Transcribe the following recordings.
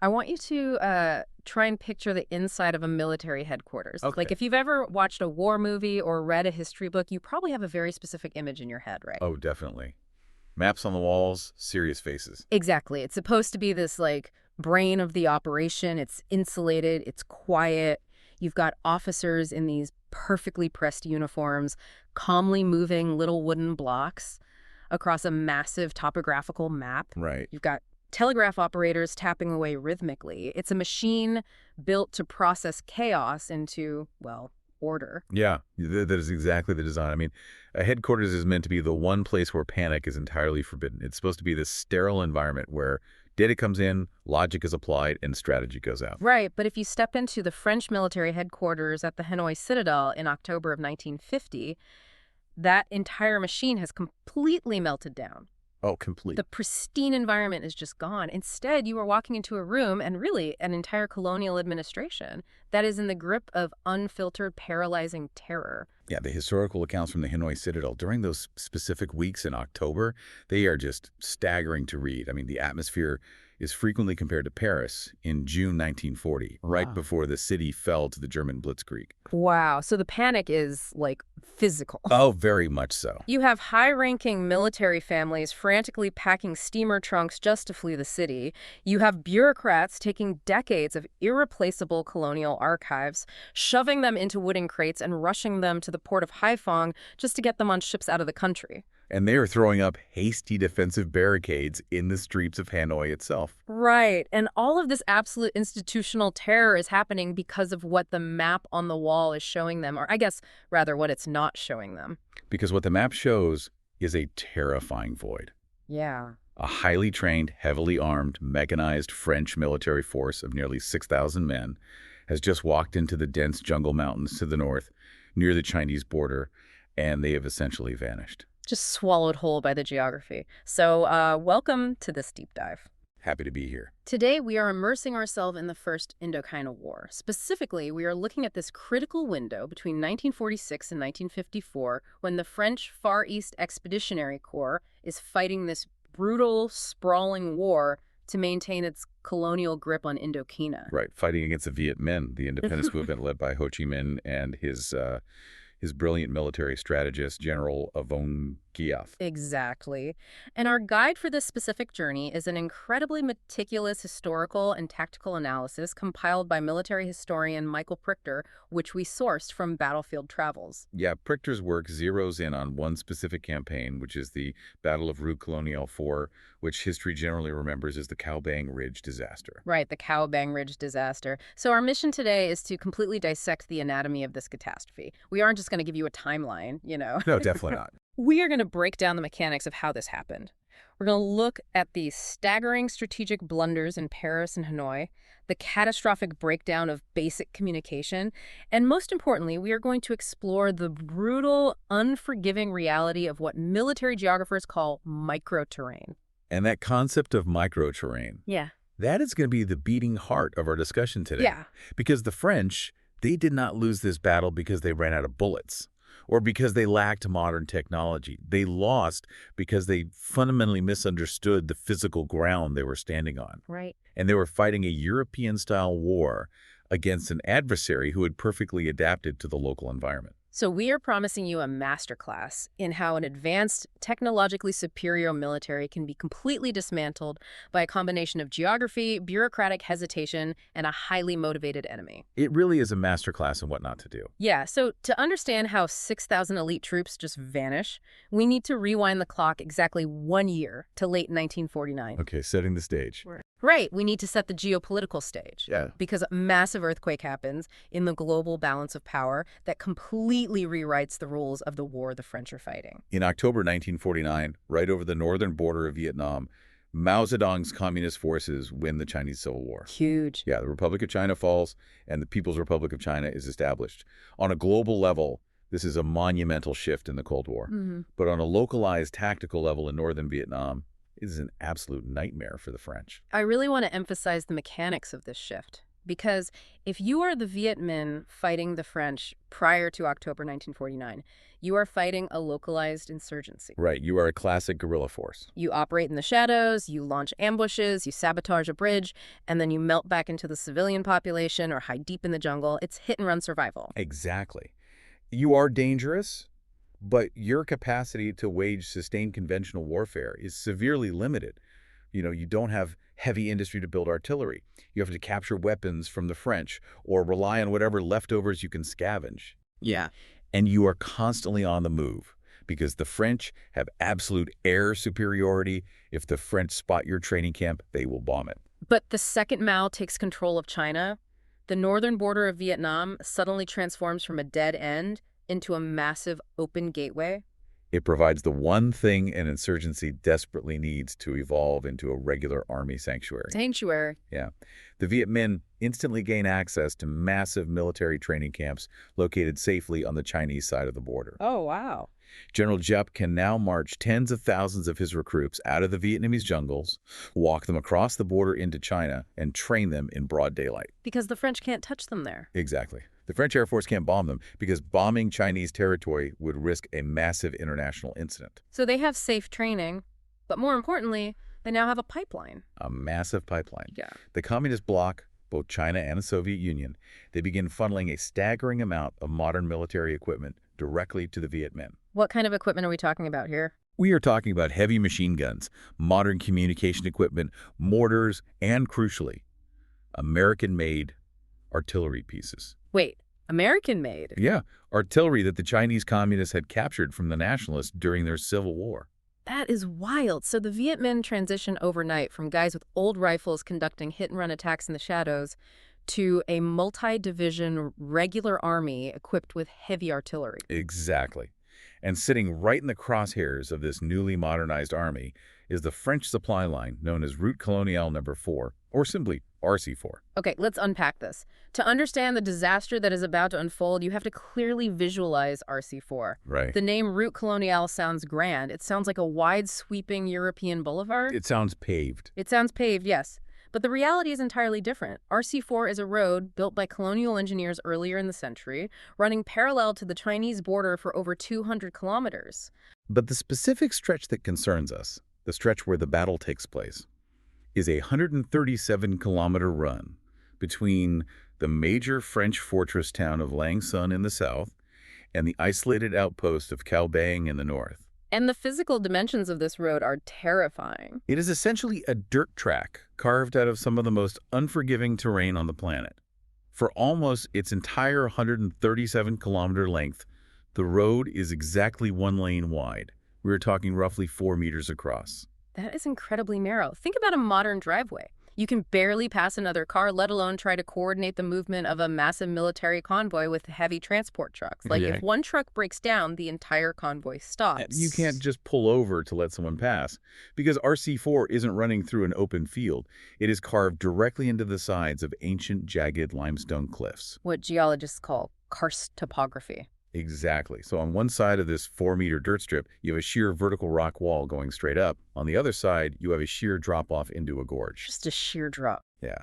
I want you to try and picture the inside of a military headquarters. Okay. Like if you've ever watched a war movie or read a history book, you probably have a very specific image in your head, right? Oh, definitely. Maps on the walls, serious faces. Exactly. It's supposed to be this like brain of the operation. It's insulated, it's quiet. You've got officers in these perfectly pressed uniforms, calmly moving little wooden blocks across a massive topographical map. Right. You've got telegraph operators tapping away rhythmically. It's a machine built to process chaos into, well, order. Yeah, that is exactly the design. I mean, a headquarters is meant to be the one place where panic is entirely forbidden. It's supposed to be this sterile environment where data comes in, logic is applied, and strategy goes out. Right, but if you step into the French military headquarters at the Hanoi Citadel in October of 1950, that entire machine has completely melted down. Oh, complete. The pristine environment is just gone. Instead, you are walking into a room and really an entire colonial administration that is in the grip of unfiltered, paralyzing terror. Yeah, the historical accounts from the Hanoi Citadel during those specific weeks in October, they are just staggering to read. I mean, the atmosphere is frequently compared to Paris in June 1940, right before the city fell to the German blitzkrieg. Wow. So the panic is, like, physical. Oh, very much so. You have high-ranking military families frantically packing steamer trunks just to flee the city. You have bureaucrats taking decades of irreplaceable colonial archives, shoving them into wooden crates and rushing them to the port of Haiphong just to get them on ships out of the country. And they are throwing up hasty defensive barricades in the streets of Hanoi itself. Right. And all of this absolute institutional terror is happening because of what the map on the wall is showing them, or I guess, rather, what it's not showing them. Because what the map shows is a terrifying void. Yeah. A highly trained, heavily armed, mechanized French military force of nearly 6,000 men has just walked into the dense jungle mountains to the north, near the Chinese border, and they have essentially vanished. Just swallowed whole by the geography. So welcome to this deep dive. Happy to be here. Today, we are immersing ourselves in the First Indochina War. Specifically, we are looking at this critical window between 1946 and 1954 when the French Far East Expeditionary Corps is fighting this brutal, sprawling war to maintain its colonial grip on Indochina. Right, fighting against the Viet Minh, the independence movement led by Ho Chi Minh and his brilliant military strategist, General Vo Nguyen Giap. Exactly. And our guide for this specific journey is an incredibly meticulous historical and tactical analysis compiled by military historian Michael Prichter, which we sourced from Battlefield Travels. Yeah, Prichter's work zeroes in on one specific campaign, which is the Battle of Route Coloniale 4, which history generally remembers as the Cao Bang Ridge Disaster. Right, the Cao Bang Ridge Disaster. So our mission today is to completely dissect the anatomy of this catastrophe. We aren't just going to give you a timeline, you know. No, definitely not. We are going to break down the mechanics of how this happened. We're going to look at the staggering strategic blunders in Paris and Hanoi, the catastrophic breakdown of basic communication, and most importantly, we are going to explore the brutal, unforgiving reality of what military geographers call microterrain. And that concept of microterrain, Yeah. that is going to be the beating heart of our discussion today. Yeah. Because the French, they did not lose this battle because they ran out of bullets or because they lacked modern technology. They lost because they fundamentally misunderstood the physical ground they were standing on. Right. And they were fighting a European-style war against an adversary who had perfectly adapted to the local environment. So we are promising you a masterclass in how an advanced, technologically superior military can be completely dismantled by a combination of geography, bureaucratic hesitation, and a highly motivated enemy. It really is a masterclass in what not to do. Yeah, so to understand how 6,000 elite troops just vanish, we need to rewind the clock exactly 1 year to late 1949. Okay, setting the stage. Right, we need to set the geopolitical stage. Yeah. Because a massive earthquake happens in the global balance of power that completely rewrites the rules of the war the French are fighting. In October 1949, right over the northern border of Vietnam, Mao Zedong's communist forces win the Chinese Civil War. Huge. Yeah, the Republic of China falls, and the People's Republic of China is established. On a global level, this is a monumental shift in the Cold War. But on a localized tactical level in northern Vietnam, it is an absolute nightmare for the French. I really want to emphasize the mechanics of this shift. Because if you are the Viet Minh fighting the French prior to October 1949, you are fighting a localized insurgency. Right, you are a classic guerrilla force. You operate in the shadows, you launch ambushes, you sabotage a bridge, and then you melt back into the civilian population or hide deep in the jungle. It's hit-and-run survival. Exactly. You are dangerous, but your capacity to wage sustained conventional warfare is severely limited. You don't have heavy industry to build artillery. You have to capture weapons from the French or rely on whatever leftovers you can scavenge. Yeah. And you are constantly on the move because the French have absolute air superiority. If the French spot your training camp, they will bomb it. But the second Mao takes control of China, the northern border of Vietnam suddenly transforms from a dead end into a massive open gateway. It provides the one thing an insurgency desperately needs to evolve into a regular army sanctuary. Sanctuary. Yeah. The Viet Minh instantly gain access to massive military training camps located safely on the Chinese side of the border. Oh, wow. General Giap can now march tens of thousands of his recruits out of the Vietnamese jungles, walk them across the border into China, and train them in broad daylight. Because the French can't touch them there. Exactly. The French Air Force can't bomb them because bombing Chinese territory would risk a massive international incident. So they have safe training, but more importantly, they now have a pipeline. A massive pipeline. Yeah. The communist bloc, both China and the Soviet Union, they begin funneling a staggering amount of modern military equipment directly to the Viet Minh. What kind of equipment are we talking about here? We are talking about heavy machine guns, modern communication equipment, mortars, and crucially, American-made artillery pieces. Wait, American-made? Yeah, artillery that the Chinese communists had captured from the nationalists during their civil war. That is wild. So the Viet Minh transition overnight from guys with old rifles conducting hit-and-run attacks in the shadows to a multi-division regular army equipped with heavy artillery. Exactly. And sitting right in the crosshairs of this newly modernized army is the French supply line known as Route Coloniale No. 4, or simply RC4. Okay, let's unpack this. To understand the disaster that is about to unfold, you have to clearly visualize RC4. Right. The name Route Coloniale sounds grand. It sounds like a wide, sweeping European boulevard. It sounds paved. It sounds paved, yes. But the reality is entirely different. RC4 is a road built by colonial engineers earlier in the century, running parallel to the Chinese border for over 200 kilometers. But the specific stretch that concerns us, the stretch where the battle takes place, is a 137-kilometer run between the major French fortress town of Lang Son in the south and the isolated outpost of Cao Bang in the north. And the physical dimensions of this road are terrifying. It is essentially a dirt track carved out of some of the most unforgiving terrain on the planet. For almost its entire 137-kilometer length, the road is exactly 1 lane wide. We're talking roughly 4 meters across. That is incredibly narrow. Think about a modern driveway. You can barely pass another car, let alone try to coordinate the movement of a massive military convoy with heavy transport trucks. Like, Yeah. if one truck breaks down, the entire convoy stops. You can't just pull over to let someone pass, because RC4 isn't running through an open field. It is carved directly into the sides of ancient, jagged limestone cliffs. What geologists call karst topography. Exactly. So on one side of this 4-meter dirt strip, you have a sheer vertical rock wall going straight up. On the other side, you have a sheer drop-off into a gorge. Just a sheer drop. Yeah.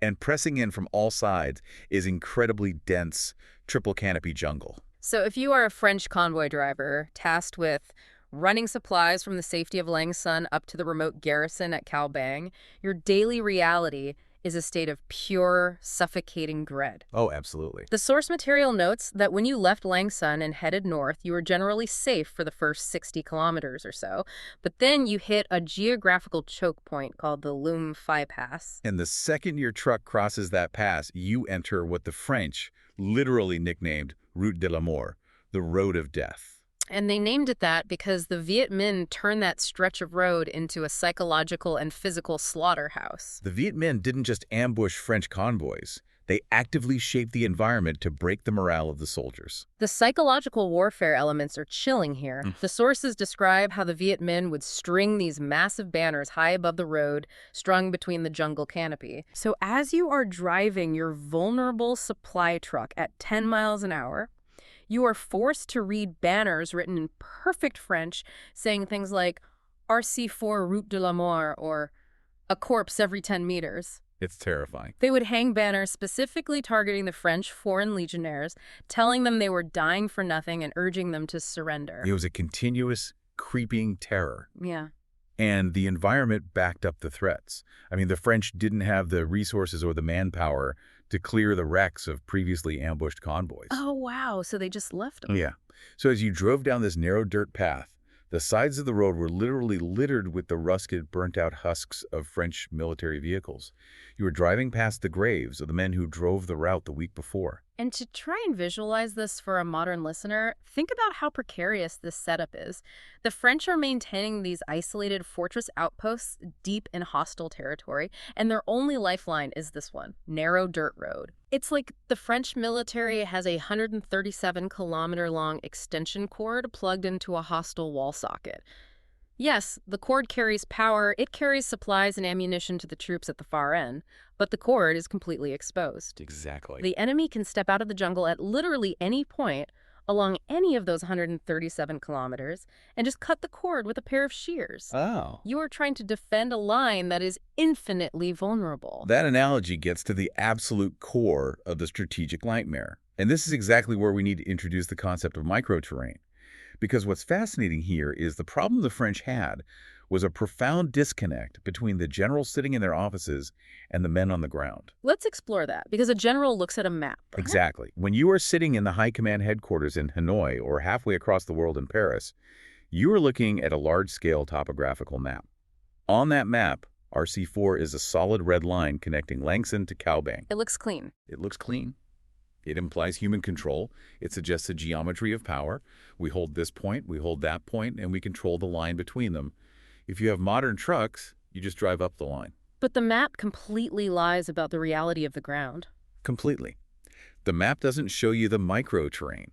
And pressing in from all sides is incredibly dense, triple canopy jungle. So if you are a French convoy driver tasked with running supplies from the safety of Lang Son up to the remote garrison at Cao Bang, your daily reality is a state of pure, suffocating dread. Oh, absolutely. The source material notes that when you left Lang Son and headed north, you were generally safe for the first 60 kilometers or so. But then you hit a geographical choke point called the Lum Phi Pass. And the second your truck crosses that pass, you enter what the French literally nicknamed Route de la Mort, the Road of Death. And they named it that because the Viet Minh turned that stretch of road into a psychological and physical slaughterhouse. The Viet Minh didn't just ambush French convoys. They actively shaped the environment to break the morale of the soldiers. The psychological warfare elements are chilling here. The sources describe how the Viet Minh would string these massive banners high above the road, strung between the jungle canopy. So as you are driving your vulnerable supply truck at 10 miles an hour, you are forced to read banners written in perfect French saying things like RC4 Route de la Mort or a corpse every 10 meters. It's terrifying. They would hang banners specifically targeting the French foreign legionnaires, telling them they were dying for nothing and urging them to surrender. It was a continuous, creeping terror. Yeah. And the environment backed up the threats. I mean, the French didn't have the resources or the manpower to clear the wrecks of previously ambushed convoys. Oh, wow. So they just left them. Yeah. So as you drove down this narrow dirt path, the sides of the road were literally littered with the rusted, burnt-out husks of French military vehicles. You were driving past the graves of the men who drove the route the week before. And to try and visualize this for a modern listener, think about how precarious this setup is. The French are maintaining these isolated fortress outposts deep in hostile territory, and their only lifeline is this one, narrow dirt road. It's like the French military has a 137-kilometer-long extension cord plugged into a hostile wall socket. Yes, the cord carries power, it carries supplies and ammunition to the troops at the far end, but the cord is completely exposed. Exactly. The enemy can step out of the jungle at literally any point along any of those 137 kilometers and just cut the cord with a pair of shears. Oh. You are trying to defend a line that is infinitely vulnerable. That analogy gets to the absolute core of the strategic nightmare. And this is exactly where we need to introduce the concept of microterrain. Because what's fascinating here is the problem the French had was a profound disconnect between the generals sitting in their offices and the men on the ground. Let's explore that, because a general looks at a map. Right? Exactly. When you are sitting in the high command headquarters in Hanoi or halfway across the world in Paris, you are looking at a large-scale topographical map. On that map, RC4 is a solid red line connecting Langson to Cao Bang. It looks clean. It looks clean. It implies human control. It suggests a geometry of power. We hold this point, we hold that point, and we control the line between them. If you have modern trucks, you just drive up the line. But the map completely lies about the reality of the ground. Completely. The map doesn't show you the microterrain.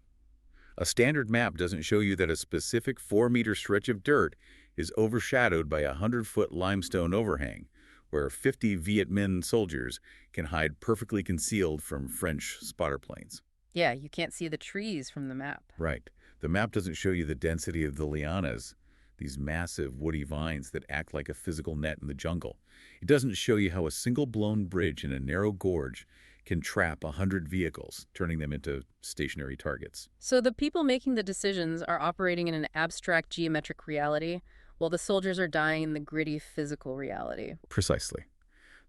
A standard map doesn't show you that a specific 4-meter stretch of dirt is overshadowed by a 100-foot limestone overhang, where 50 Viet Minh soldiers can hide perfectly concealed from French spotter planes. Yeah, you can't see the trees from the map. Right. The map doesn't show you the density of the lianas, these massive woody vines that act like a physical net in the jungle. It doesn't show you how a single blown bridge in a narrow gorge can trap 100 vehicles, turning them into stationary targets. So the people making the decisions are operating in an abstract geometric reality, while the soldiers are dying in the gritty physical reality. Precisely.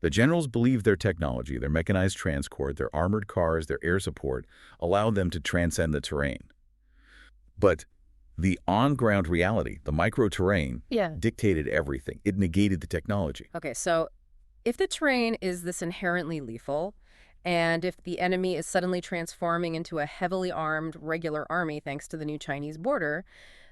The generals believe their technology, their mechanized transport, their armored cars, their air support, allow them to transcend the terrain. But the on-ground reality, the microterrain, dictated everything. It negated the technology. Okay, so if the terrain is this inherently lethal, and if the enemy is suddenly transforming into a heavily armed regular army thanks to the new Chinese border,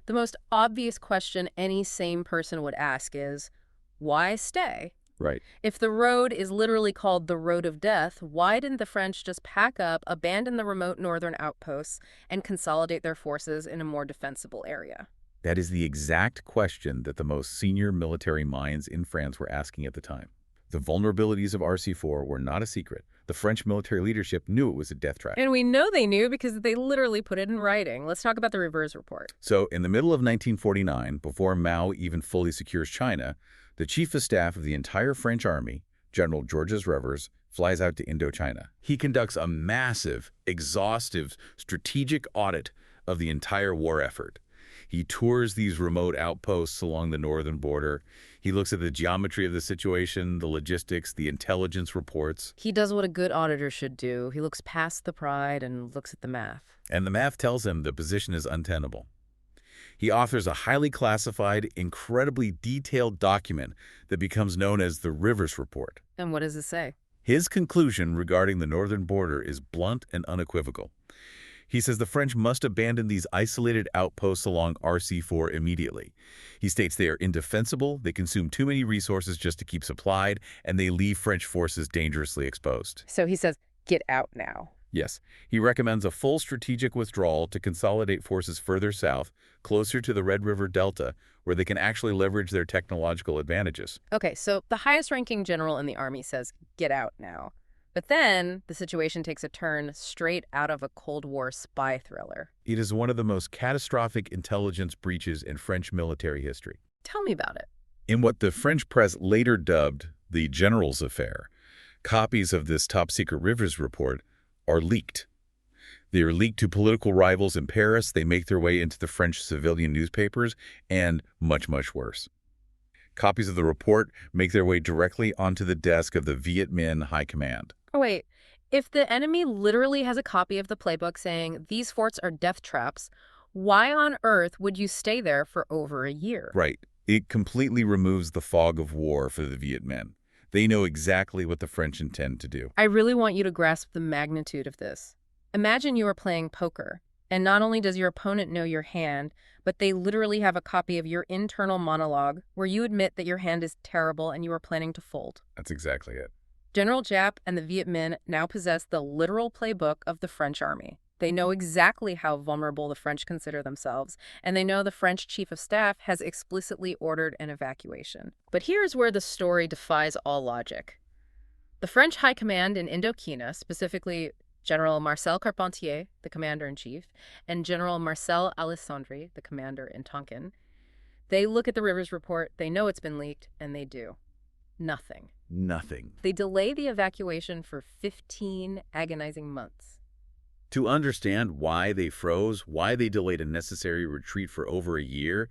the most obvious question any sane person would ask is, why stay? Right. If the road is literally called the Road of Death, why didn't the French just pack up, abandon the remote northern outposts, and consolidate their forces in a more defensible area? That is the exact question that the most senior military minds in France were asking at the time. The vulnerabilities of RC4 were not a secret. The French military leadership knew it was a death trap. And we know they knew because they literally put it in writing. Let's talk about the Revers Report. So, in the middle of 1949, before Mao even fully secures China, the chief of staff of the entire French army, General Georges Revers, flies out to Indochina. He conducts a massive, exhaustive, strategic audit of the entire war effort. He tours these remote outposts along the northern border. He looks at the geometry of the situation, the logistics, the intelligence reports. He does what a good auditor should do. He looks past the pride and looks at the math. And the math tells him the position is untenable. He authors a highly classified, incredibly detailed document that becomes known as the Revers Report. And what does it say? His conclusion regarding the northern border is blunt and unequivocal. He says the French must abandon these isolated outposts along RC4 immediately. He states they are indefensible, they consume too many resources just to keep supplied, and they leave French forces dangerously exposed. So he says, get out now. Yes, he recommends a full strategic withdrawal to consolidate forces further south, closer to the Red River Delta, where they can actually leverage their technological advantages. Okay, so the highest-ranking general in the army says, get out now. But then the situation takes a turn straight out of a Cold War spy thriller. It is one of the most catastrophic intelligence breaches in French military history. Tell me about it. In what the French press later dubbed the General's Affair, Copies of this top-secret Rivers report are leaked. They are leaked to political rivals in Paris, they make their way into the French civilian newspapers, and much, much worse. Copies of the report make their way directly onto the desk of the Viet Minh High Command. Oh, wait. If the enemy literally has a copy of the playbook saying these forts are death traps, why on earth would you stay there for over a year? Right. It completely removes the fog of war for the Viet Minh. They know exactly what the French intend to do. I really want you to grasp the magnitude of this. Imagine you are playing poker, and not only does your opponent know your hand, but they literally have a copy of your internal monologue where you admit that your hand is terrible and you are planning to fold. That's exactly it. General Giap and the Viet Minh now possess the literal playbook of the French army. They know exactly how vulnerable the French consider themselves, and they know the French chief of staff has explicitly ordered an evacuation. But here's where the story defies all logic. The French High Command in Indochina, specifically General Marcel Carpentier, the commander-in-chief, and General Marcel Alessandri, the commander in Tonkin, they look at the Rivers report, they know it's been leaked, and they do nothing. Nothing. They delay the evacuation for 15 agonizing months. To understand why they froze, why they delayed a necessary retreat for over a year,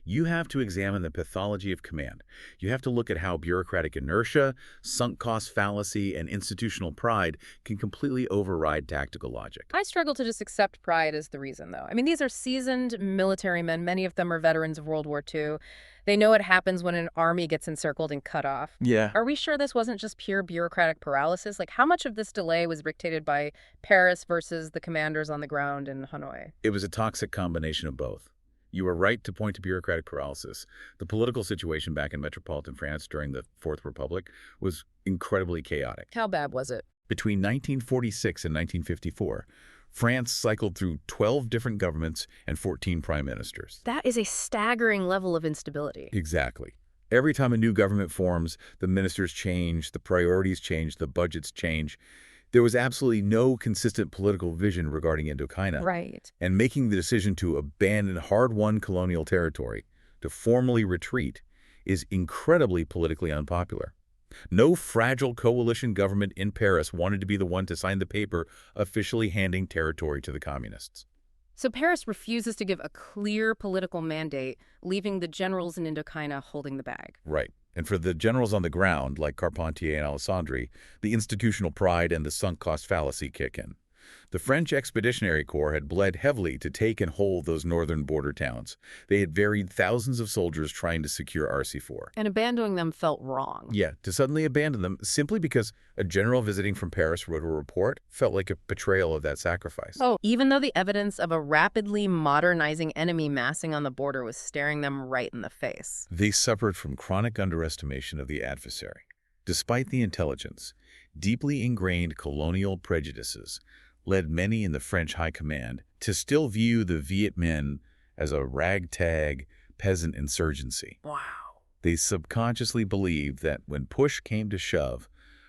you have to examine the pathology of command. You have to look at how bureaucratic inertia, sunk cost fallacy, and institutional pride can completely override tactical logic. I struggle to just accept pride as the reason, though. I mean, these are seasoned military men. Many of them are veterans of World War II. They know what happens when an army gets encircled and cut off. Yeah. Are we sure this wasn't just pure bureaucratic paralysis? Like, how much of this delay was dictated by Paris versus the commanders on the ground in Hanoi? It was a toxic combination of both. You were right to point to bureaucratic paralysis. The political situation back in metropolitan France during the Fourth Republic was incredibly chaotic. How bad was it? Between 1946 and 1954, France cycled through 12 different governments and 14 prime ministers. That is a staggering level of instability. Exactly. Every time a new government forms, the ministers change, the priorities change, the budgets change. There was absolutely no consistent political vision regarding Indochina. Right. And making the decision to abandon hard-won colonial territory, to formally retreat, is incredibly politically unpopular. No fragile coalition government in Paris wanted to be the one to sign the paper officially handing territory to the communists. So Paris refuses to give a clear political mandate, leaving the generals in Indochina holding the bag. Right. And for the generals on the ground, like Carpentier and Alessandri, the institutional pride and the sunk cost fallacy kick in. The French Expeditionary Corps had bled heavily to take and hold those northern border towns. They had buried thousands of soldiers trying to secure RC4. And abandoning them felt wrong. Yeah, to suddenly abandon them simply because a general visiting from Paris wrote a report felt like a betrayal of that sacrifice. Oh, even though the evidence of a rapidly modernizing enemy massing on the border was staring them right in the face. They suffered from chronic underestimation of the adversary. Despite the intelligence, deeply ingrained colonial prejudices led many in the French High Command to still view the Viet Minh as a ragtag peasant insurgency. Wow. They subconsciously believed that when push came to shove,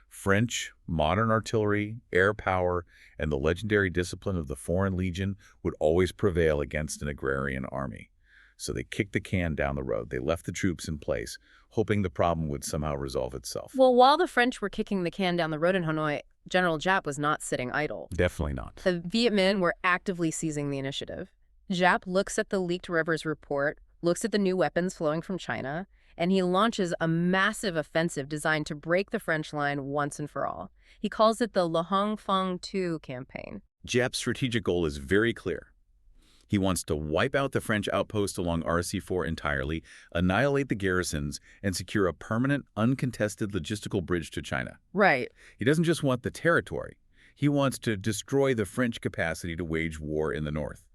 French modern artillery, air power, and the legendary discipline of the Foreign Legion would always prevail against an agrarian army. So they kicked the can down the road. They left the troops in place, hoping the problem would somehow resolve itself. Well, while the French were kicking the can down the road in Hanoi, General Giap was not sitting idle. Definitely not. The Viet Minh were actively seizing the initiative. Giap looks at the leaked Rivers report, looks at the new weapons flowing from China, and he launches a massive offensive designed to break the French line once and for all. He calls it the Le Hong Phong Tu campaign. Giap's strategic goal is very clear. He wants to wipe out the French outpost along RC4 entirely, annihilate the garrisons, and secure a permanent, uncontested logistical bridge to China. Right. He doesn't just want the territory. He wants to destroy the French capacity to wage war in the north.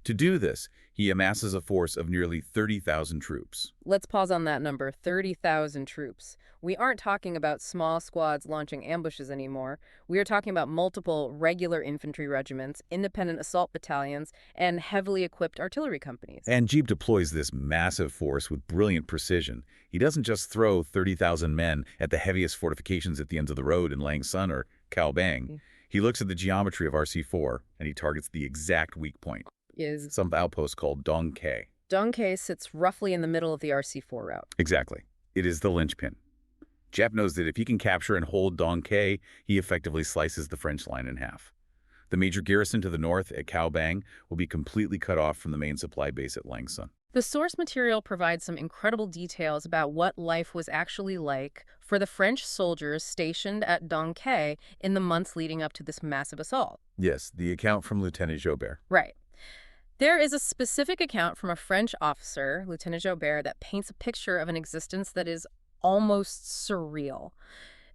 To do this, he amasses a force of nearly 30,000 troops. Let's pause on that number, 30,000 troops. We aren't talking about small squads launching ambushes anymore. We are talking about multiple regular infantry regiments, independent assault battalions, and heavily equipped artillery companies. And Giap deploys this massive force with brilliant precision. He doesn't just throw 30,000 men at the heaviest fortifications at the ends of the road in Lang Son or Cao Bang. He looks at the geometry of RC4, and he targets the exact weak point. Is Some outpost called Dong Khe. Dong Khe sits roughly in the middle of the RC4 route. Exactly. It is the linchpin. Giap knows that if he can capture and hold Dong Khe, he effectively slices the French line in half. The major garrison to the north at Cao Bang will be completely cut off from the main supply base at Langsun. The source material provides some incredible details about what life was actually like for the French soldiers stationed at Dong Khe in the months leading up to this massive assault. Yes, the account from Lieutenant Joubert. Right. There is a specific account from a French officer, Lieutenant Joubert, that paints a picture of an existence that is almost surreal.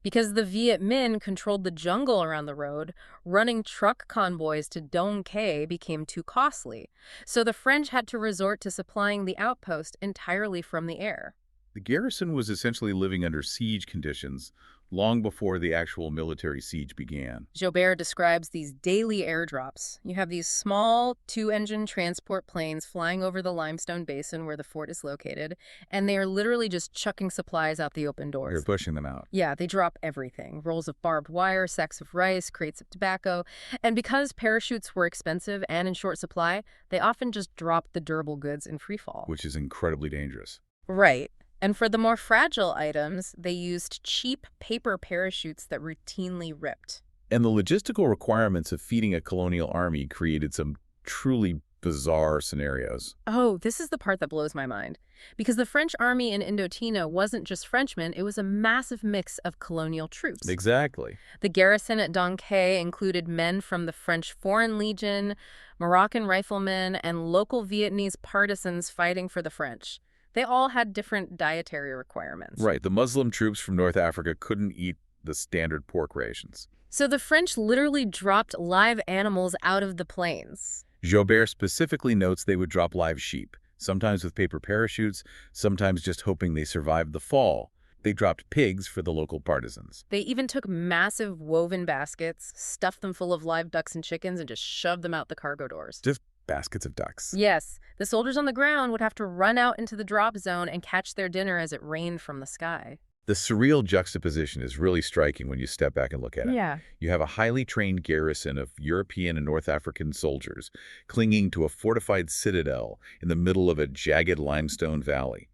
Because the Viet Minh controlled the jungle around the road, running truck convoys to Dong Khe became too costly. So the French had to resort to supplying the outpost entirely from the air. The garrison was essentially living under siege conditions long before the actual military siege began. Joubert describes these daily airdrops. You have these small two-engine transport planes flying over the limestone basin where the fort is located, and they are literally just chucking supplies out the open doors. They're pushing them out. Yeah, they drop everything. Rolls of barbed wire, sacks of rice, crates of tobacco. And because parachutes were expensive and in short supply, they often just dropped the durable goods in free fall. Which is incredibly dangerous. Right. And for the more fragile items, they used cheap paper parachutes that routinely ripped. And the logistical requirements of feeding a colonial army created some truly bizarre scenarios. Oh, this is the part that blows my mind. Because the French army in Indochina wasn't just Frenchmen, it was a massive mix of colonial troops. Exactly. The garrison at Dong Khe included men from the French Foreign Legion, Moroccan riflemen, and local Vietnamese partisans fighting for the French. They all had different dietary requirements. Right. The Muslim troops from North Africa couldn't eat the standard pork rations. So the French literally dropped live animals out of the planes. Joubert specifically notes they would drop live sheep, sometimes with paper parachutes, sometimes just hoping they survived the fall. They dropped pigs for the local partisans. They even took massive woven baskets, stuffed them full of live ducks and chickens, and just shoved them out the cargo doors. Just baskets of ducks. Yes, the soldiers on the ground would have to run out into the drop zone and catch their dinner as it rained from the sky. The surreal juxtaposition is really striking when you step back and look at it. Yeah. You have a highly trained garrison of European and North African soldiers clinging to a fortified citadel in the middle of a jagged limestone valley.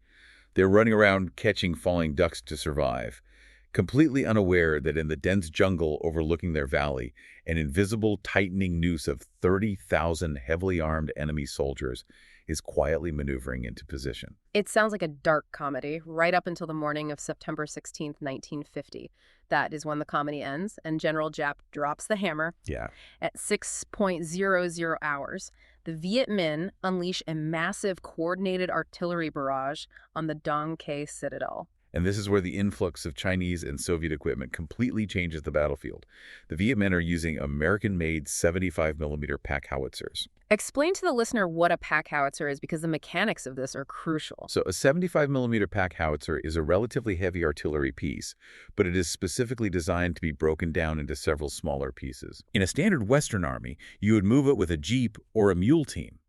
They're running around catching falling ducks to survive, completely unaware that in the dense jungle overlooking their valley, an invisible tightening noose of 30,000 heavily armed enemy soldiers is quietly maneuvering into position. It sounds like a dark comedy, right up until the morning of September 16th, 1950. That is when the comedy ends, and General Giap drops the hammer. Yeah. At 6:00 hours, the Viet Minh unleash a massive coordinated artillery barrage on the Dong Khe citadel. And this is where the influx of Chinese and Soviet equipment completely changes the battlefield. The Viet Minh are using American-made 75mm pack howitzers. Explain to the listener what a pack howitzer is, because the mechanics of this are crucial. So a 75mm pack howitzer is a relatively heavy artillery piece, but it is specifically designed to be broken down into several smaller pieces. In a standard Western army, you would move it with a jeep or a mule team.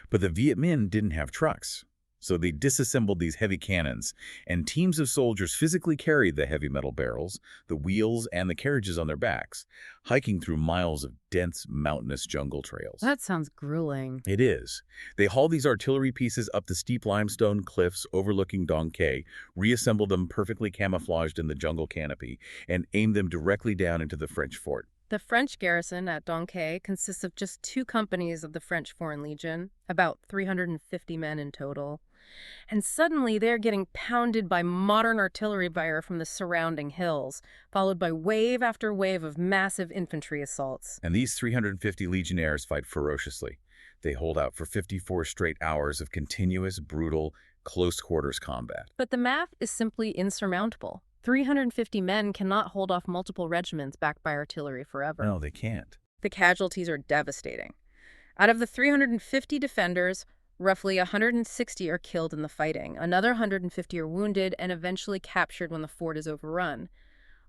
But the Viet Minh didn't have trucks. So they disassembled these heavy cannons, and teams of soldiers physically carried the heavy metal barrels, the wheels, and the carriages on their backs, hiking through miles of dense, mountainous jungle trails. That sounds grueling. It is. They haul these artillery pieces up the steep limestone cliffs overlooking Dong Khe, reassemble them perfectly camouflaged in the jungle canopy, and aim them directly down into the French fort. The French garrison at Dong Khe consists of just 2 companies of the French Foreign Legion, about 350 men in total. And suddenly they're getting pounded by modern artillery fire from the surrounding hills, followed by wave after wave of massive infantry assaults. And these 350 legionnaires fight ferociously. They hold out for 54 straight hours of continuous, brutal, close-quarters combat. But the math is simply insurmountable. 350 men cannot hold off multiple regiments backed by artillery forever. No, they can't. The casualties are devastating. Out of the 350 defenders, roughly 160 are killed in the fighting. Another 150 are wounded and eventually captured when the fort is overrun.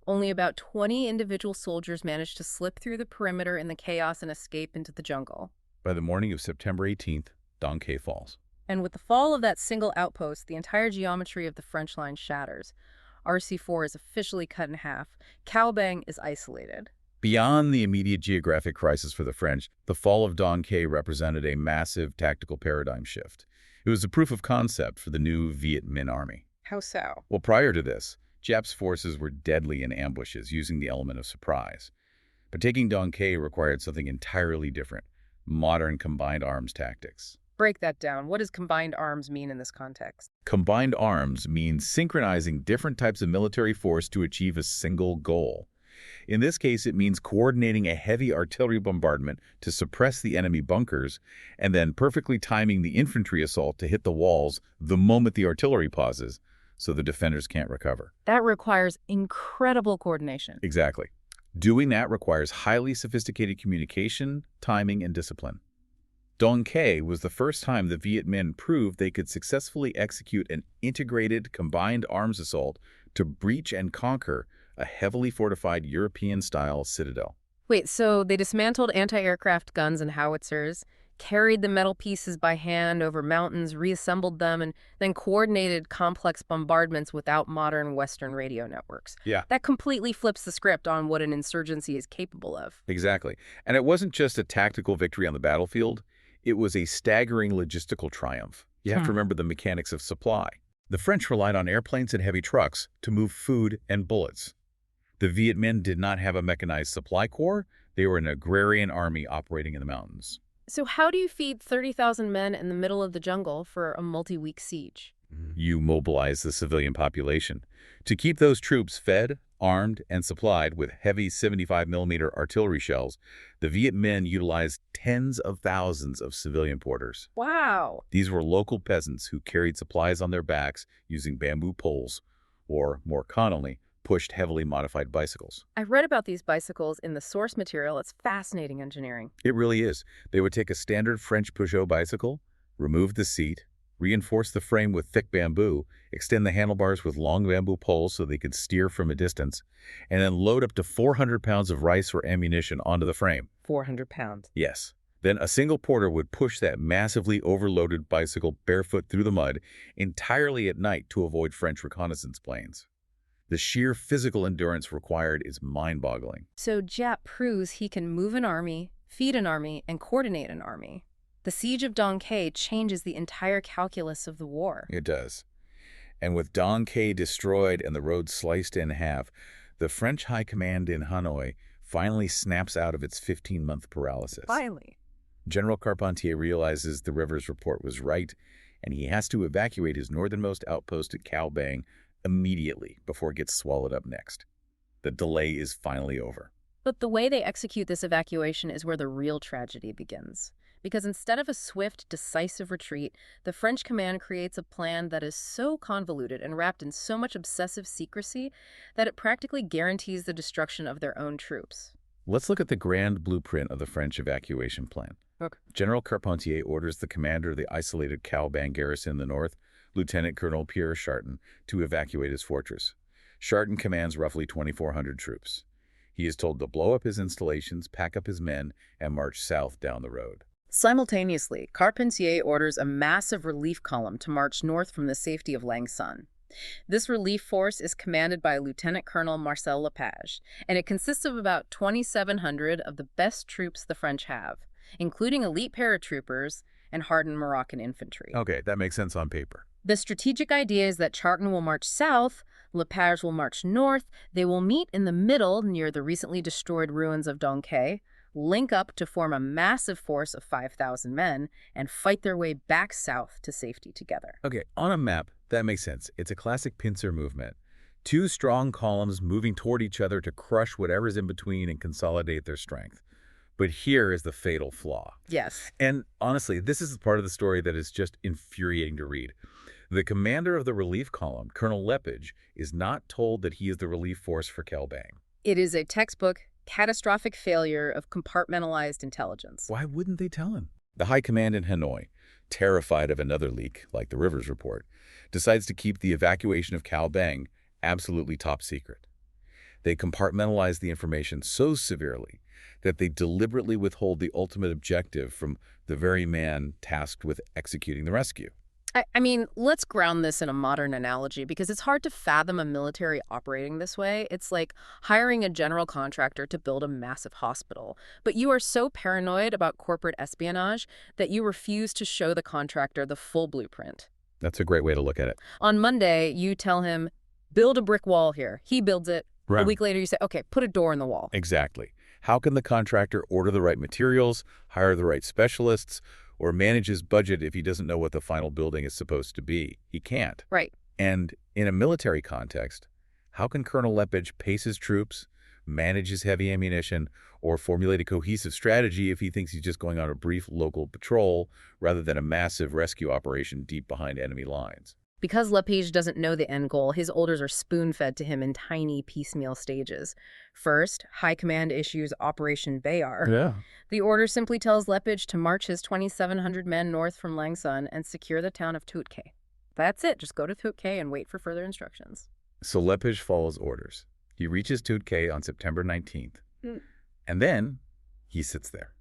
Only about 20 individual soldiers manage to slip through the perimeter in the chaos and escape into the jungle. By the morning of September 18th, Dong Khe falls. And with the fall of that single outpost, the entire geometry of the French line shatters. RC4 is officially cut in half. Cao Bang is isolated. Beyond the immediate geographic crisis for the French, the fall of Dong Khe represented a massive tactical paradigm shift. It was a proof of concept for the new Viet Minh army. How so? Well, prior to this, Giap's forces were deadly in ambushes, using the element of surprise. But taking Dong Khe required something entirely different: modern combined arms tactics. Break that down. What does combined arms mean in this context? Combined arms means synchronizing different types of military force to achieve a single goal. In this case, it means coordinating a heavy artillery bombardment to suppress the enemy bunkers, and then perfectly timing the infantry assault to hit the walls the moment the artillery pauses, so the defenders can't recover. That requires incredible coordination. Exactly. Doing that requires highly sophisticated communication, timing, and discipline. Dong Khe was the first time the Viet Minh proved they could successfully execute an integrated, combined arms assault to breach and conquer a heavily fortified European-style citadel. Wait, so they dismantled anti-aircraft guns and howitzers, carried the metal pieces by hand over mountains, reassembled them, and then coordinated complex bombardments without modern Western radio networks. Yeah. That completely flips the script on what an insurgency is capable of. Exactly. And it wasn't just a tactical victory on the battlefield. It was a staggering logistical triumph. You have to remember the mechanics of supply. The French relied on airplanes and heavy trucks to move food and bullets. The Viet Minh did not have a mechanized supply corps. They were an agrarian army operating in the mountains. So how do you feed 30,000 men in the middle of the jungle for a multi-week siege? You mobilize the civilian population. To keep those troops fed, armed, and supplied with heavy 75mm artillery shells, the Viet Minh utilized tens of thousands of civilian porters. Wow. These were local peasants who carried supplies on their backs using bamboo poles, or, more commonly, pushed heavily modified bicycles. I read about these bicycles in the source material. It's fascinating engineering. It really is. They would take a standard French Peugeot bicycle, remove the seat, reinforce the frame with thick bamboo, extend the handlebars with long bamboo poles so they could steer from a distance, and then load up to 400 pounds of rice or ammunition onto the frame. 400 pounds. Yes. Then a single porter would push that massively overloaded bicycle barefoot through the mud entirely at night to avoid French reconnaissance planes. The sheer physical endurance required is mind-boggling. So Giap proves he can move an army, feed an army, and coordinate an army. The siege of Dong Khe changes the entire calculus of the war. It does. And with Dong Khe destroyed and the road sliced in half, the French High Command in Hanoi finally snaps out of its 15-month paralysis. Finally. General Carpentier realizes the Rivers report was right, and he has to evacuate his northernmost outpost at Cao Bang immediately before it gets swallowed up next. The delay is finally over. But the way they execute this evacuation is where the real tragedy begins. Because instead of a swift, decisive retreat, the French command creates a plan that is so convoluted and wrapped in so much obsessive secrecy that it practically guarantees the destruction of their own troops. Let's look at the grand blueprint of the French evacuation plan. Okay. General Carpentier orders the commander of the isolated Cao Bang garrison in the north, Lieutenant Colonel Pierre Charton, to evacuate his fortress. Charton commands roughly 2,400 troops. He is told to blow up his installations, pack up his men, and march south down the road. Simultaneously, Carpentier orders a massive relief column to march north from the safety of Lang Son. This relief force is commanded by Lieutenant Colonel Marcel Lepage, and it consists of about 2,700 of the best troops the French have, including elite paratroopers and hardened Moroccan infantry. Okay, that makes sense on paper. The strategic idea is that Charton will march south, Lepage will march north, they will meet in the middle near the recently destroyed ruins of Dong Khe, link up to form a massive force of 5,000 men, and fight their way back south to safety together. Okay, on a map, that makes sense. It's a classic pincer movement. Two strong columns moving toward each other to crush whatever's in between and consolidate their strength. But here is the fatal flaw. Yes. And honestly, this is the part of the story that is just infuriating to read. The commander of the relief column, Colonel Lepage, is not told that he is the relief force for Cao Bang. It is a textbook catastrophic failure of compartmentalized intelligence. Why wouldn't they tell him? The High Command in Hanoi, terrified of another leak like the Rivers report, decides to keep the evacuation of Cao Bang absolutely top secret. They compartmentalize the information so severely that they deliberately withhold the ultimate objective from the very man tasked with executing the rescue. I mean, let's ground this in a modern analogy because it's hard to fathom a military operating this way. It's like hiring a general contractor to build a massive hospital. But you are so paranoid about corporate espionage that you refuse to show the contractor the full blueprint. That's a great way to look at it. On Monday, you tell him, Build a brick wall here. He builds it. Right. A week later, you say, okay, put a door in the wall. Exactly. How can the contractor order the right materials, hire the right specialists, or manage his budget if he doesn't know what the final building is supposed to be? He can't. Right. And in a military context, how can Colonel Lepage pace his troops, manage his heavy ammunition, or formulate a cohesive strategy if he thinks he's just going on a brief local patrol rather than a massive rescue operation deep behind enemy lines? Because Lepage doesn't know the end goal, his orders are spoon-fed to him in tiny piecemeal stages. First, High Command issues Operation Bayar. Yeah. The order simply tells Lepage to march his 2,700 men north from Langson and secure the town of Tuot Khe. That's it. Just go to Tuot Khe and wait for further instructions. So Lepage follows orders. He reaches Tuot Khe on September 19th. And then he sits there.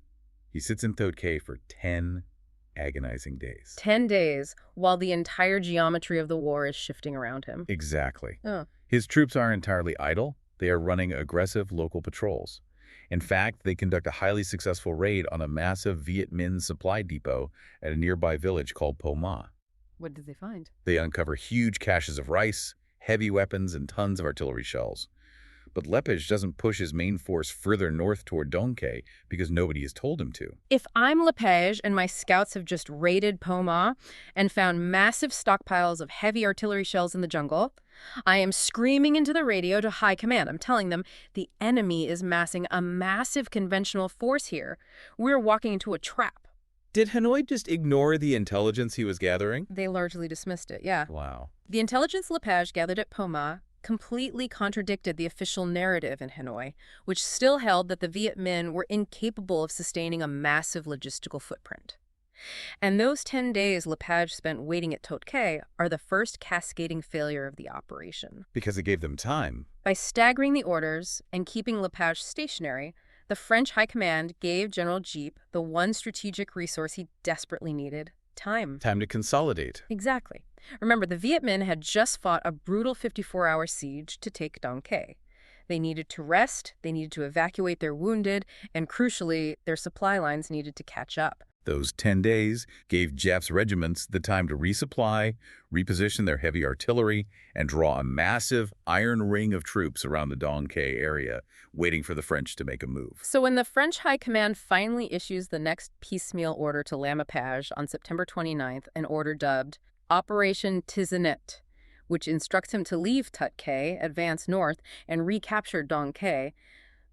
He sits in Tuot Khe for 10 agonizing days. 10 days, while the entire geometry of the war is shifting around him. Exactly. Oh. His troops aren't entirely idle. They are running aggressive local patrols. In fact, they conduct a highly successful raid on a massive Viet Minh supply depot at a nearby village called Po Ma. What did they find? They uncover huge caches of rice, heavy weapons, and tons of artillery shells. But Lepage doesn't push his main force further north toward Dong Khe because nobody has told him to. If I'm Lepage and my scouts have just raided Po Ma and found massive stockpiles of heavy artillery shells in the jungle, I am screaming into the radio to High Command. I'm telling them the enemy is massing a massive conventional force here. We're walking into a trap. Did Hanoi just ignore the intelligence he was gathering? They largely dismissed it, yeah. Wow. The intelligence Lepage gathered at Po Ma completely contradicted the official narrative in Hanoi, which still held that the Viet Minh were incapable of sustaining a massive logistical footprint. And those 10 days Lepage spent waiting at Tuot Khe are the first cascading failure of the operation. Because it gave them time. By staggering the orders and keeping Lepage stationary, the French High Command gave General Giap the one strategic resource he desperately needed: time. Time to consolidate. Exactly. Remember, the Viet Minh had just fought a brutal 54-hour siege to take Dong Khe. They needed to rest, they needed to evacuate their wounded, and crucially, their supply lines needed to catch up. Those 10 days gave Giap's regiments the time to resupply, reposition their heavy artillery, and draw a massive iron ring of troops around the Dong Khe area, waiting for the French to make a move. So when the French High Command finally issues the next piecemeal order to Lepage on September 29th, an order dubbed Operation Tizinet, which instructs him to leave Tuot Khe, advance north, and recapture Dong Khe,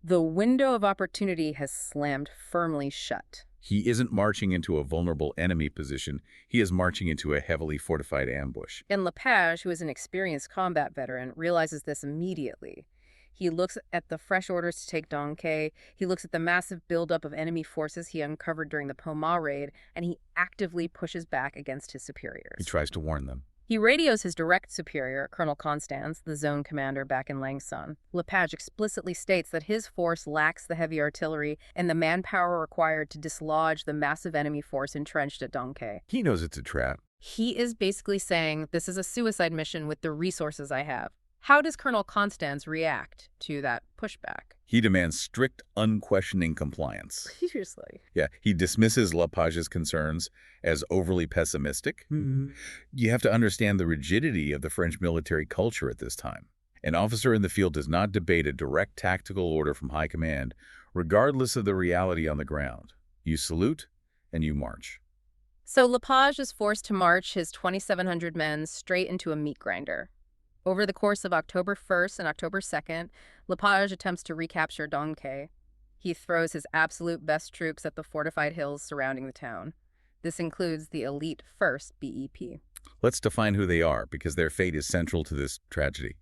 the window of opportunity has slammed firmly shut. He isn't marching into a vulnerable enemy position. He is marching into a heavily fortified ambush. And Lepage, who is an experienced combat veteran, realizes this immediately. He looks at the fresh orders to take Dong Khe, he looks at the massive buildup of enemy forces he uncovered during the Po Ma raid, and he actively pushes back against his superiors. He tries to warn them. He radios his direct superior, Colonel Constance, the zone commander back in Langson. Lepage explicitly states that his force lacks the heavy artillery and the manpower required to dislodge the massive enemy force entrenched at Dong Khe. He knows it's a trap. He is basically saying, this is a suicide mission with the resources I have. How does Colonel Constance react to that pushback? He demands strict, unquestioning compliance. Seriously. Yeah, he dismisses Lepage's concerns as overly pessimistic. You have to understand the rigidity of the French military culture at this time. An officer in the field does not debate a direct tactical order from high command, regardless of the reality on the ground. You salute and you march. So Lepage is forced to march his 2,700 men straight into a meat grinder. Over the course of October 1st and October 2nd, Lepage attempts to recapture Dong Khe. He throws his absolute best troops at the fortified hills surrounding the town. This includes the elite 1st BEP. Let's define who they are, because their fate is central to this tragedy.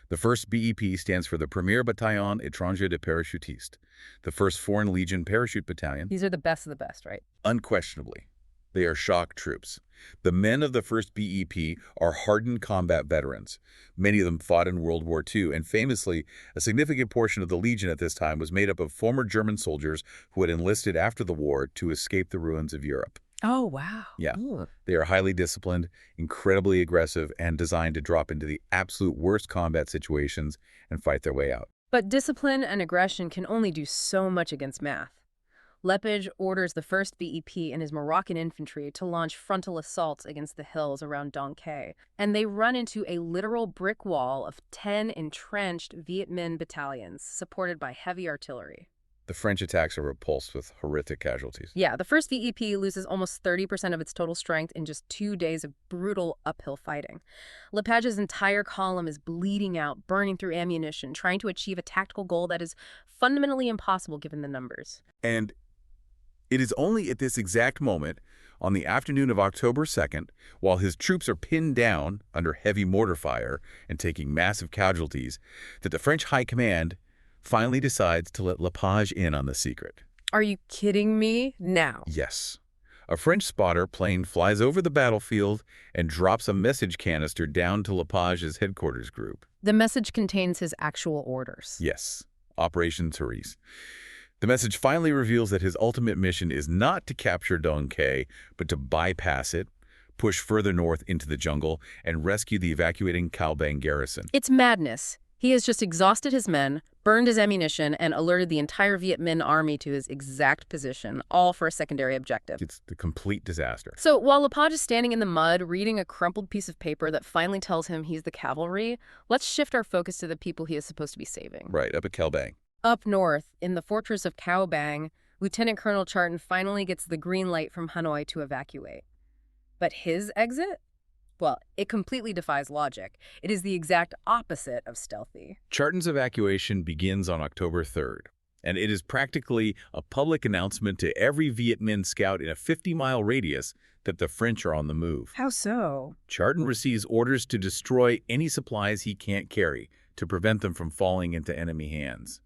The 1st BEP stands for the Premier Bataillon Étranger de Parachutistes, the 1st Foreign Legion Parachute Battalion. These are the best of the best, right? Unquestionably. They are shock troops. The men of the 1st BEP are hardened combat veterans. Many of them fought in World War II, and famously, a significant portion of the Legion at this time was made up of former German soldiers who had enlisted after the war to escape the ruins of Europe. Oh, wow. Yeah. Ooh. They are highly disciplined, incredibly aggressive, and designed to drop into the absolute worst combat situations and fight their way out. But discipline and aggression can only do so much against math. Lepage orders the 1st VEP and his Moroccan infantry to launch frontal assaults against the hills around Dong Khe, and they run into a literal brick wall of 10 entrenched Viet Minh battalions, supported by heavy artillery. The French attacks are repulsed with horrific casualties. Yeah, the 1st VEP loses almost 30% of its total strength in just 2 days of brutal uphill fighting. Lepage's entire column is bleeding out, burning through ammunition, trying to achieve a tactical goal that is fundamentally impossible given the numbers. And it is only at this exact moment, on the afternoon of October 2nd, while his troops are pinned down under heavy mortar fire and taking massive casualties, that the French High Command finally decides to let Lepage in on the secret. Are you kidding me? Now. Yes. A French spotter plane flies over the battlefield and drops a message canister down to Lepage's headquarters group. The message contains his actual orders. Yes. Operation Therese. The message finally reveals that his ultimate mission is not to capture Dong Khe, but to bypass it, push further north into the jungle, and rescue the evacuating Cao Bang garrison. It's madness. He has just exhausted his men, burned his ammunition, and alerted the entire Viet Minh army to his exact position, all for a secondary objective. It's the complete disaster. So while Lepage is standing in the mud, reading a crumpled piece of paper that finally tells him he's the cavalry, let's shift our focus to the people he is supposed to be saving. Right, up at Cao Bang. Up north, in the fortress of Cao Bang, Lieutenant Colonel Charton finally gets the green light from Hanoi to evacuate. But his exit? Well, it completely defies logic. It is the exact opposite of stealthy. Charton's evacuation begins on October 3rd, and it is practically a public announcement to every Viet Minh scout in a 50-mile radius that the French are on the move. How so? Charton receives orders to destroy any supplies he can't carry to prevent them from falling into enemy hands.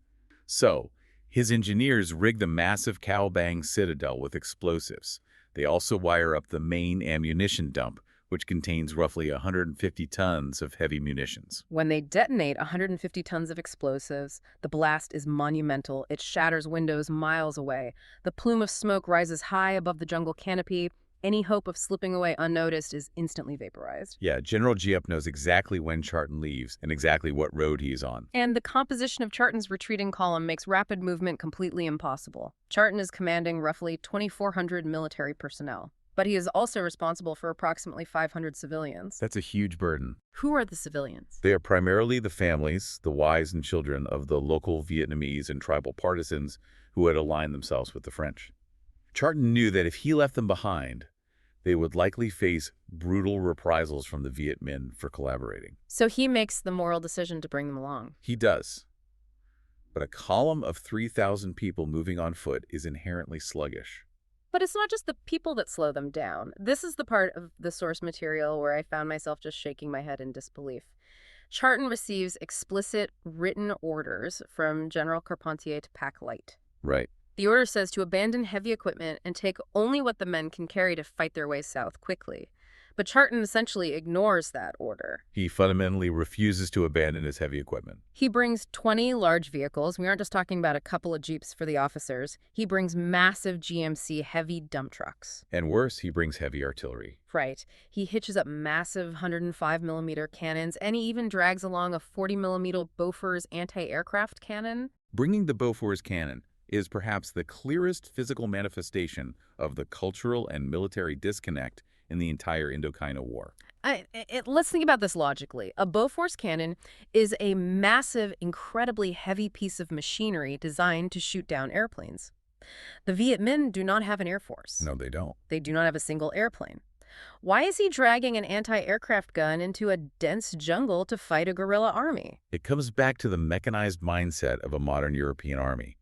So, his engineers rig the massive Cao Bang citadel with explosives. They also wire up the main ammunition dump, which contains roughly 150 tons of heavy munitions. When they detonate 150 tons of explosives, the blast is monumental. It shatters windows miles away. The plume of smoke rises high above the jungle canopy. Any hope of slipping away unnoticed is instantly vaporized. Yeah, General Giap knows exactly when Charton leaves and exactly what road he's on. And the composition of Charton's retreating column makes rapid movement completely impossible. Charton is commanding roughly 2,400 military personnel, but he is also responsible for approximately 500 civilians. That's a huge burden. Who are the civilians? They are primarily the families, the wives and children of the local Vietnamese and tribal partisans who had aligned themselves with the French. Charton knew that if he left them behind, they would likely face brutal reprisals from the Viet Minh for collaborating. So he makes the moral decision to bring them along. He does. But a column of 3,000 people moving on foot is inherently sluggish. But it's not just the people that slow them down. This is the part of the source material where I found myself just shaking my head in disbelief. Charton receives explicit written orders from General Carpentier to pack light. Right. The order says to abandon heavy equipment and take only what the men can carry to fight their way south quickly. But Charton essentially ignores that order. He fundamentally refuses to abandon his heavy equipment. He brings 20 large vehicles. We aren't just talking about a couple of jeeps for the officers. He brings massive GMC heavy dump trucks. And worse, he brings heavy artillery. Right. He hitches up massive 105mm cannons, and he even drags along a 40mm Bofors anti-aircraft cannon. Bringing the Bofors cannon is perhaps the clearest physical manifestation of the cultural and military disconnect in the entire Indochina War. Let's think about this logically. A Bofors cannon is a massive, incredibly heavy piece of machinery designed to shoot down airplanes. The Viet Minh do not have an air force. No, they don't. They do not have a single airplane. Why is he dragging an anti-aircraft gun into a dense jungle to fight a guerrilla army? It comes back to the mechanized mindset of a modern European army.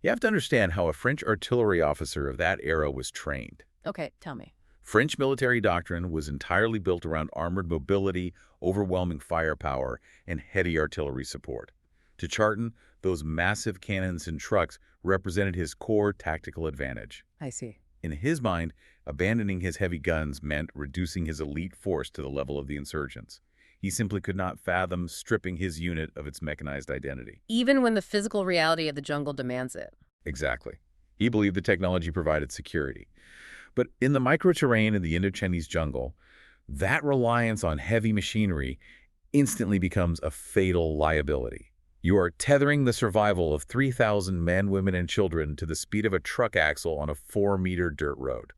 You have to understand how a French artillery officer of that era was trained. Okay, tell me. French military doctrine was entirely built around armored mobility, overwhelming firepower, and heavy artillery support. To Charton, those massive cannons and trucks represented his core tactical advantage. I see. In his mind, abandoning his heavy guns meant reducing his elite force to the level of the insurgents. He simply could not fathom stripping his unit of its mechanized identity. Even when the physical reality of the jungle demands it. Exactly. He believed the technology provided security. But in the microterrain in the Indochinese jungle, that reliance on heavy machinery instantly becomes a fatal liability. You are tethering the survival of 3,000 men, women, and children to the speed of a truck axle on a 4-meter dirt road.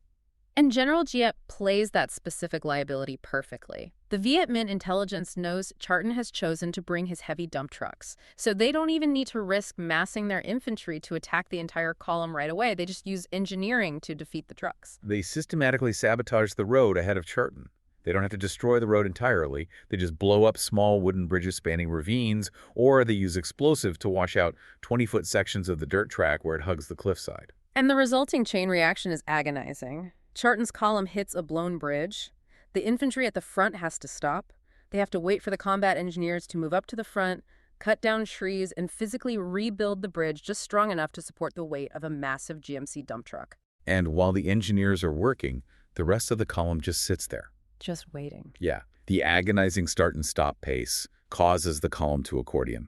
And General Giap plays that specific liability perfectly. The Viet Minh intelligence knows Charton has chosen to bring his heavy dump trucks, so they don't even need to risk massing their infantry to attack the entire column right away. They just use engineering to defeat the trucks. They systematically sabotage the road ahead of Charton. They don't have to destroy the road entirely. They just blow up small wooden bridges spanning ravines, or they use explosive to wash out 20-foot sections of the dirt track where it hugs the cliffside. And the resulting chain reaction is agonizing. Charton's column hits a blown bridge. The infantry at the front has to stop. They have to wait for the combat engineers to move up to the front, cut down trees, and physically rebuild the bridge just strong enough to support the weight of a massive GMC dump truck. And while the engineers are working, the rest of the column just sits there. Just waiting. Yeah, the agonizing start and stop pace causes the column to accordion.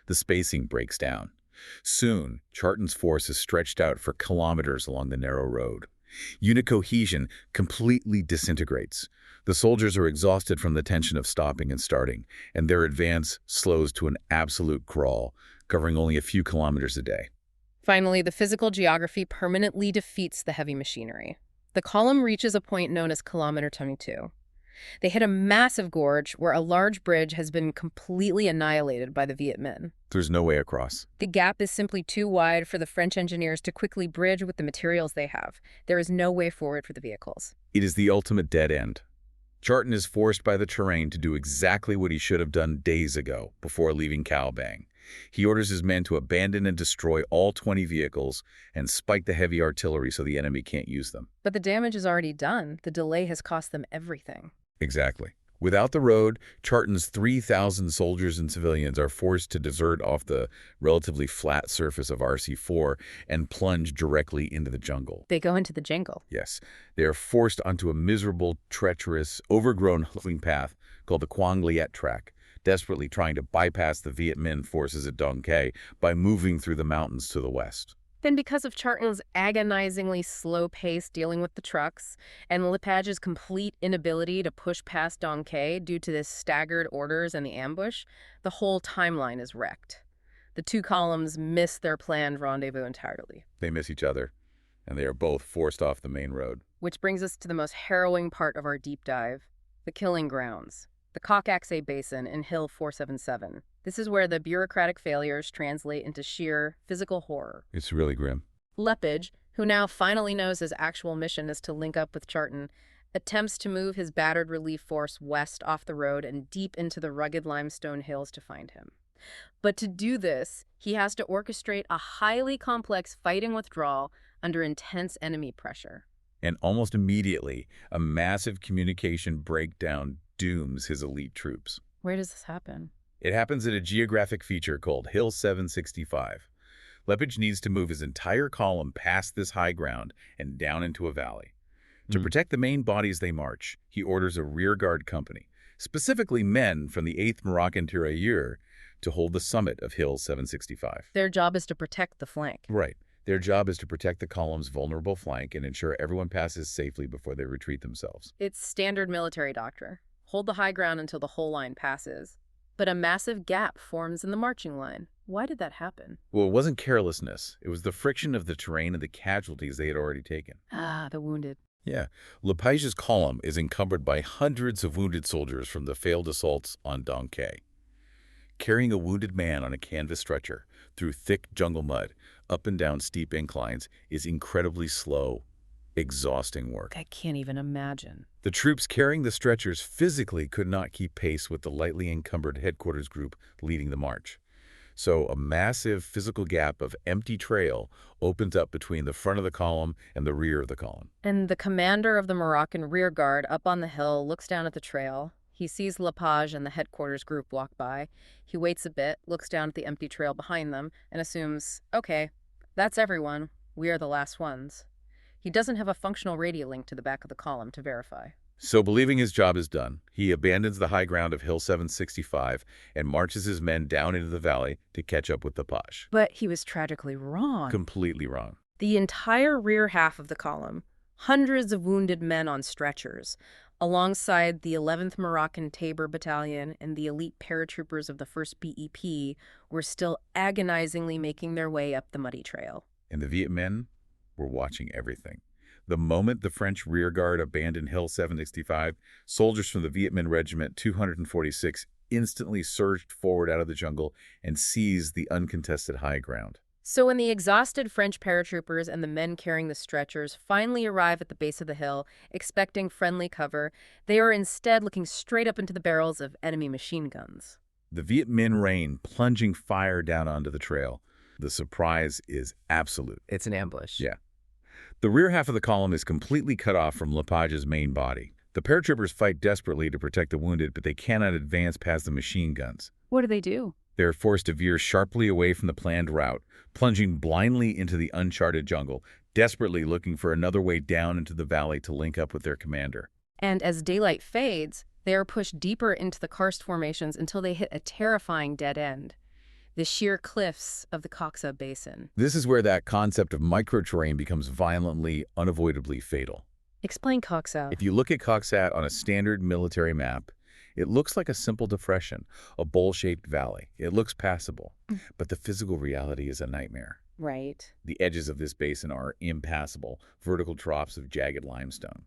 The spacing breaks down. Soon, Charton's force is stretched out for kilometers along the narrow road. Unit cohesion completely disintegrates. The soldiers are exhausted from the tension of stopping and starting, and their advance slows to an absolute crawl, covering only a few kilometers a day. Finally, the physical geography permanently defeats the heavy machinery. The column reaches a point known as kilometer 22. They hit a massive gorge where a large bridge has been completely annihilated by the Viet Minh. There's no way across. The gap is simply too wide for the French engineers to quickly bridge with the materials they have. There is no way forward for the vehicles. It is the ultimate dead end. Charton is forced by the terrain to do exactly what he should have done days ago before leaving Cao Bang. He orders his men to abandon and destroy all 20 vehicles and spike the heavy artillery so the enemy can't use them. But the damage is already done. The delay has cost them everything. Exactly. Without the road, Charton's 3,000 soldiers and civilians are forced to desert off the relatively flat surface of RC4 and plunge directly into the jungle. They go into the jungle. Yes. They are forced onto a miserable, treacherous, overgrown hoving path called the Quang Liet Track, desperately trying to bypass the Viet Minh forces at Dong Khe by moving through the mountains to the west. Then because of Charton's agonizingly slow pace dealing with the trucks and Lepage's complete inability to push past Dong Khe due to his staggered orders and the ambush, the whole timeline is wrecked. The two columns miss their planned rendezvous entirely. They miss each other, and they are both forced off the main road. Which brings us to the most harrowing part of our deep dive, the killing grounds. The Coc Xa Basin in Hill 477. This is where the bureaucratic failures translate into sheer physical horror. It's really grim. Lepage, who now finally knows his actual mission is to link up with Charton, attempts to move his battered relief force west off the road and deep into the rugged limestone hills to find him. But to do this, he has to orchestrate a highly complex fighting withdrawal under intense enemy pressure. And almost immediately, a massive communication breakdown dooms his elite troops. Where does this happen? It happens at a geographic feature called Hill 765. Lepage needs to move his entire column past this high ground and down into a valley. To protect the main bodies they march, he orders a rearguard company, specifically men from the 8th Moroccan Tirailleurs, to hold the summit of Hill 765. Their job is to protect the flank. Right. Their job is to protect the column's vulnerable flank and ensure everyone passes safely before they retreat themselves. It's standard military doctrine. Hold the high ground until the whole line passes. But a massive gap forms in the marching line. Why did that happen? Well, it wasn't carelessness. It was the friction of the terrain and the casualties they had already taken. Ah, the wounded. Yeah. Lepage's column is encumbered by hundreds of wounded soldiers from the failed assaults on Dong Khe. Carrying a wounded man on a canvas stretcher through thick jungle mud, up and down steep inclines, is incredibly slow, exhausting work. I can't even imagine. The troops carrying the stretchers physically could not keep pace with the lightly encumbered headquarters group leading the march. So a massive physical gap of empty trail opens up between the front of the column and the rear of the column. And the commander of the Moroccan rear guard up on the hill looks down at the trail. He sees Lepage and the headquarters group walk by. He waits a bit, looks down at the empty trail behind them, and assumes, okay, that's everyone. We are the last ones. He doesn't have a functional radio link to the back of the column to verify. So believing his job is done, he abandons the high ground of Hill 765 and marches his men down into the valley to catch up with Lepage. But he was tragically wrong. Completely wrong. The entire rear half of the column, hundreds of wounded men on stretchers, alongside the 11th Moroccan Tabor Battalion and the elite paratroopers of the 1st BEP, were still agonizingly making their way up the muddy trail. And the Viet Minh were watching everything. The moment the French rearguard abandoned Hill 765, soldiers from the Viet Minh Regiment 246 instantly surged forward out of the jungle and seized the uncontested high ground. So when the exhausted French paratroopers and the men carrying the stretchers finally arrive at the base of the hill, expecting friendly cover, they are instead looking straight up into the barrels of enemy machine guns. The Viet Minh rain plunging fire down onto the trail. The surprise is absolute. It's an ambush. Yeah. The rear half of the column is completely cut off from Lepage's main body. The paratroopers fight desperately to protect the wounded, but they cannot advance past the machine guns. What do they do? They are forced to veer sharply away from the planned route, plunging blindly into the uncharted jungle, desperately looking for another way down into the valley to link up with their commander. And as daylight fades, they are pushed deeper into the karst formations until they hit a terrifying dead end. The sheer cliffs of the Coc Xa basin. This is where that concept of microterrain becomes violently, unavoidably fatal. Explain Coc Xa. If you look at Coc Xa on a standard military map, it looks like a simple depression, a bowl-shaped valley. It looks passable, but the physical reality is a nightmare. Right. The edges of this basin are impassable, vertical troughs of jagged limestone.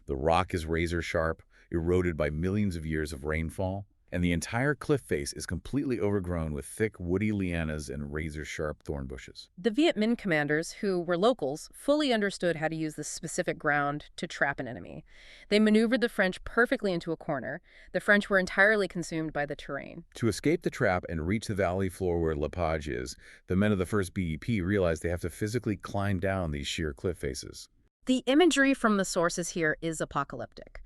The rock is razor-sharp, eroded by millions of years of rainfall, and the entire cliff face is completely overgrown with thick, woody lianas and razor-sharp thorn bushes. The Viet Minh commanders, who were locals, fully understood how to use this specific ground to trap an enemy. They maneuvered the French perfectly into a corner. The French were entirely consumed by the terrain. To escape the trap and reach the valley floor where Lepage is, the men of the 1st BEP realize they have to physically climb down these sheer cliff faces. The imagery from the sources here is apocalyptic.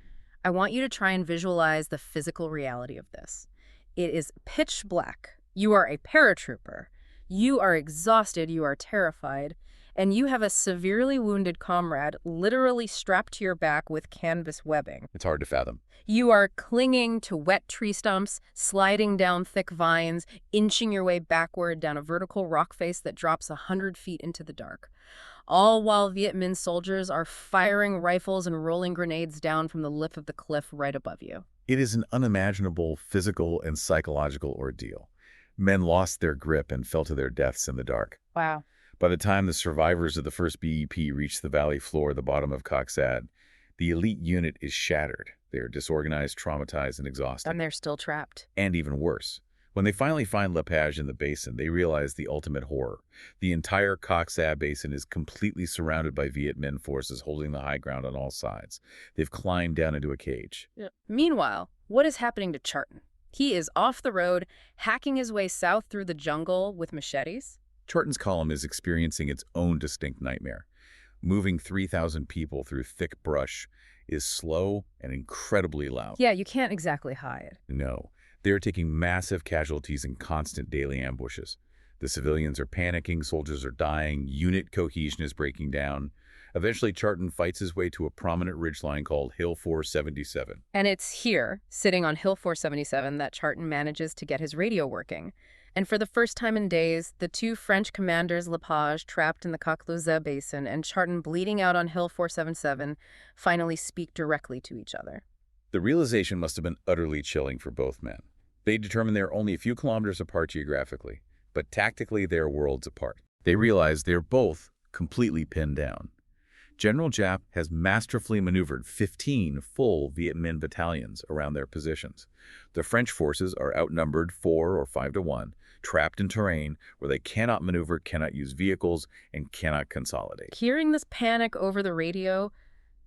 I want you to try and visualize the physical reality of this. It is pitch black. You are a paratrooper. You are exhausted. You are terrified. And you have a severely wounded comrade literally strapped to your back with canvas webbing. It's hard to fathom. You are clinging to wet tree stumps, sliding down thick vines, inching your way backward down a vertical rock face that drops 100 feet into the dark. All while Viet Minh soldiers are firing rifles and rolling grenades down from the lip of the cliff right above you. It is an unimaginable physical and psychological ordeal. Men lost their grip and fell to their deaths in the dark. Wow. By the time the survivors of the 1st BEP reach the valley floor at the bottom of Coc Xa, the elite unit is shattered. They are disorganized, traumatized, and exhausted. And they're still trapped. And even worse, when they finally find Lepage in the basin, they realize the ultimate horror. The entire Coc Xa basin is completely surrounded by Viet Minh forces holding the high ground on all sides. They've climbed down into a cage. Yeah. Meanwhile, what is happening to Charton? He is off the road, hacking his way south through the jungle with machetes. Charton's column is experiencing its own distinct nightmare. Moving 3,000 people through thick brush is slow and incredibly loud. Yeah, you can't exactly hide. No. They are taking massive casualties in constant daily ambushes. The civilians are panicking, soldiers are dying, unit cohesion is breaking down. Eventually, Charton fights his way to a prominent ridgeline called Hill 477. And it's here, sitting on Hill 477, that Charton manages to get his radio working. And for the first time in days, the two French commanders, Lepage, trapped in the Coc Xa basin, and Charton bleeding out on Hill 477, finally speak directly to each other. The realization must have been utterly chilling for both men. They determined they're only a few kilometers apart geographically, but tactically they're worlds apart. They realize they're both completely pinned down. General Giap has masterfully maneuvered 15 full Viet Minh battalions around their positions. The French forces are outnumbered 4 or 5 to 1, trapped in terrain where they cannot maneuver, cannot use vehicles, and cannot consolidate. Hearing this panic over the radio,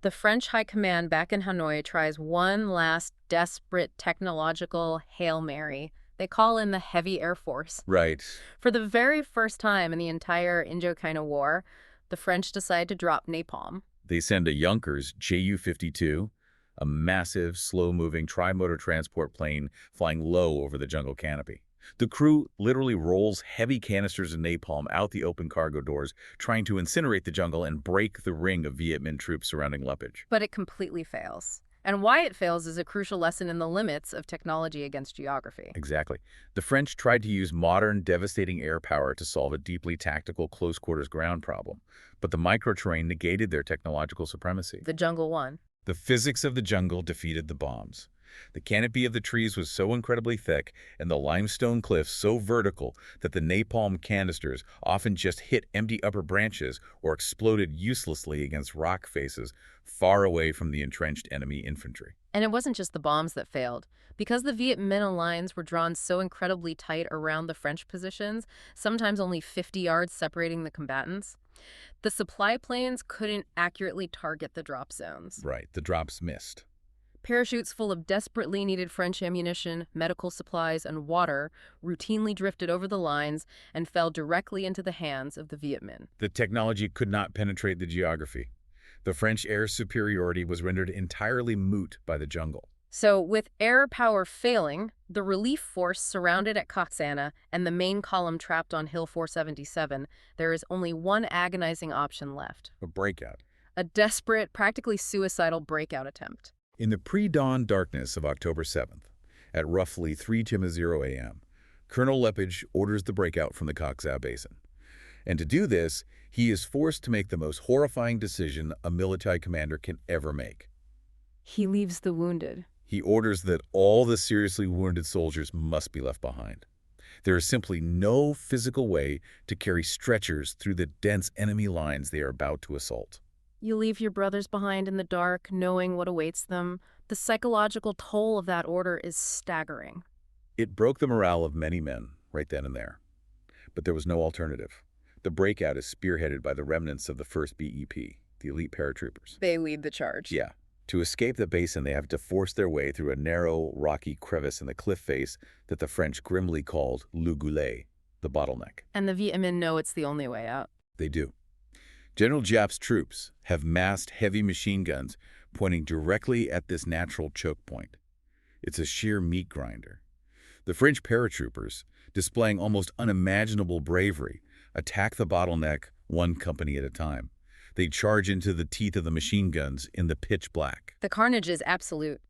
the French High Command back in Hanoi tries one last desperate technological Hail Mary. They call in the Heavy Air Force. Right. For the very first time in the entire Indochina War, the French decide to drop napalm. They send a Junkers Ju-52, a massive, slow-moving tri-motor transport plane flying low over the jungle canopy. The crew literally rolls heavy canisters of napalm out the open cargo doors, trying to incinerate the jungle and break the ring of Viet Minh troops surrounding Lepage. But it completely fails. And why it fails is a crucial lesson in the limits of technology against geography. Exactly. The French tried to use modern, devastating air power to solve a deeply tactical close-quarters ground problem, but the microterrain negated their technological supremacy. The jungle won. The physics of the jungle defeated the bombs. The canopy of the trees was so incredibly thick and the limestone cliffs so vertical that the napalm canisters often just hit empty upper branches or exploded uselessly against rock faces far away from the entrenched enemy infantry. And it wasn't just the bombs that failed. Because the Viet Minh lines were drawn so incredibly tight around the French positions, sometimes only 50 yards separating the combatants, the supply planes couldn't accurately target the drop zones. Right, the drops missed. Parachutes full of desperately needed French ammunition, medical supplies, and water routinely drifted over the lines and fell directly into the hands of the Viet Minh. The technology could not penetrate the geography. The French air superiority was rendered entirely moot by the jungle. So, with air power failing, the relief force surrounded at Coc Xa and the main column trapped on Hill 477, there is only one agonizing option left. A breakout. A desperate, practically suicidal breakout attempt. In the pre-dawn darkness of October 7th, at roughly 3:00 a.m., Colonel Lepage orders the breakout from the Coc Xa Basin. And to do this, he is forced to make the most horrifying decision a military commander can ever make. He leaves the wounded. He orders that all the seriously wounded soldiers must be left behind. There is simply no physical way to carry stretchers through the dense enemy lines they are about to assault. You leave your brothers behind in the dark, knowing what awaits them. The psychological toll of that order is staggering. It broke the morale of many men right then and there. But there was no alternative. The breakout is spearheaded by the remnants of the 1st BEP, the elite paratroopers. They lead the charge. Yeah. To escape the basin, they have to force their way through a narrow, rocky crevice in the cliff face that the French grimly called Le Goulet, the bottleneck. And the Viet Minh know it's the only way out. They do. General Giap's troops have massed heavy machine guns pointing directly at this natural choke point. It's a sheer meat grinder. The French paratroopers, displaying almost unimaginable bravery, attack the bottleneck one company at a time. They charge into the teeth of the machine guns in the pitch black. The carnage is absolute.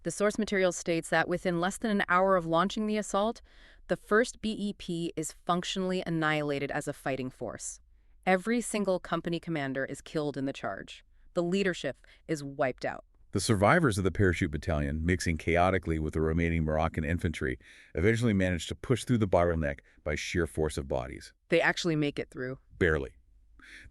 The source material states that within less than an hour of launching the assault, the 1st BEP is functionally annihilated as a fighting force. Every single company commander is killed in the charge. The leadership is wiped out. The survivors of the parachute battalion, mixing chaotically with the remaining Moroccan infantry, eventually managed to push through the bottleneck by sheer force of bodies. They actually make it through. Barely.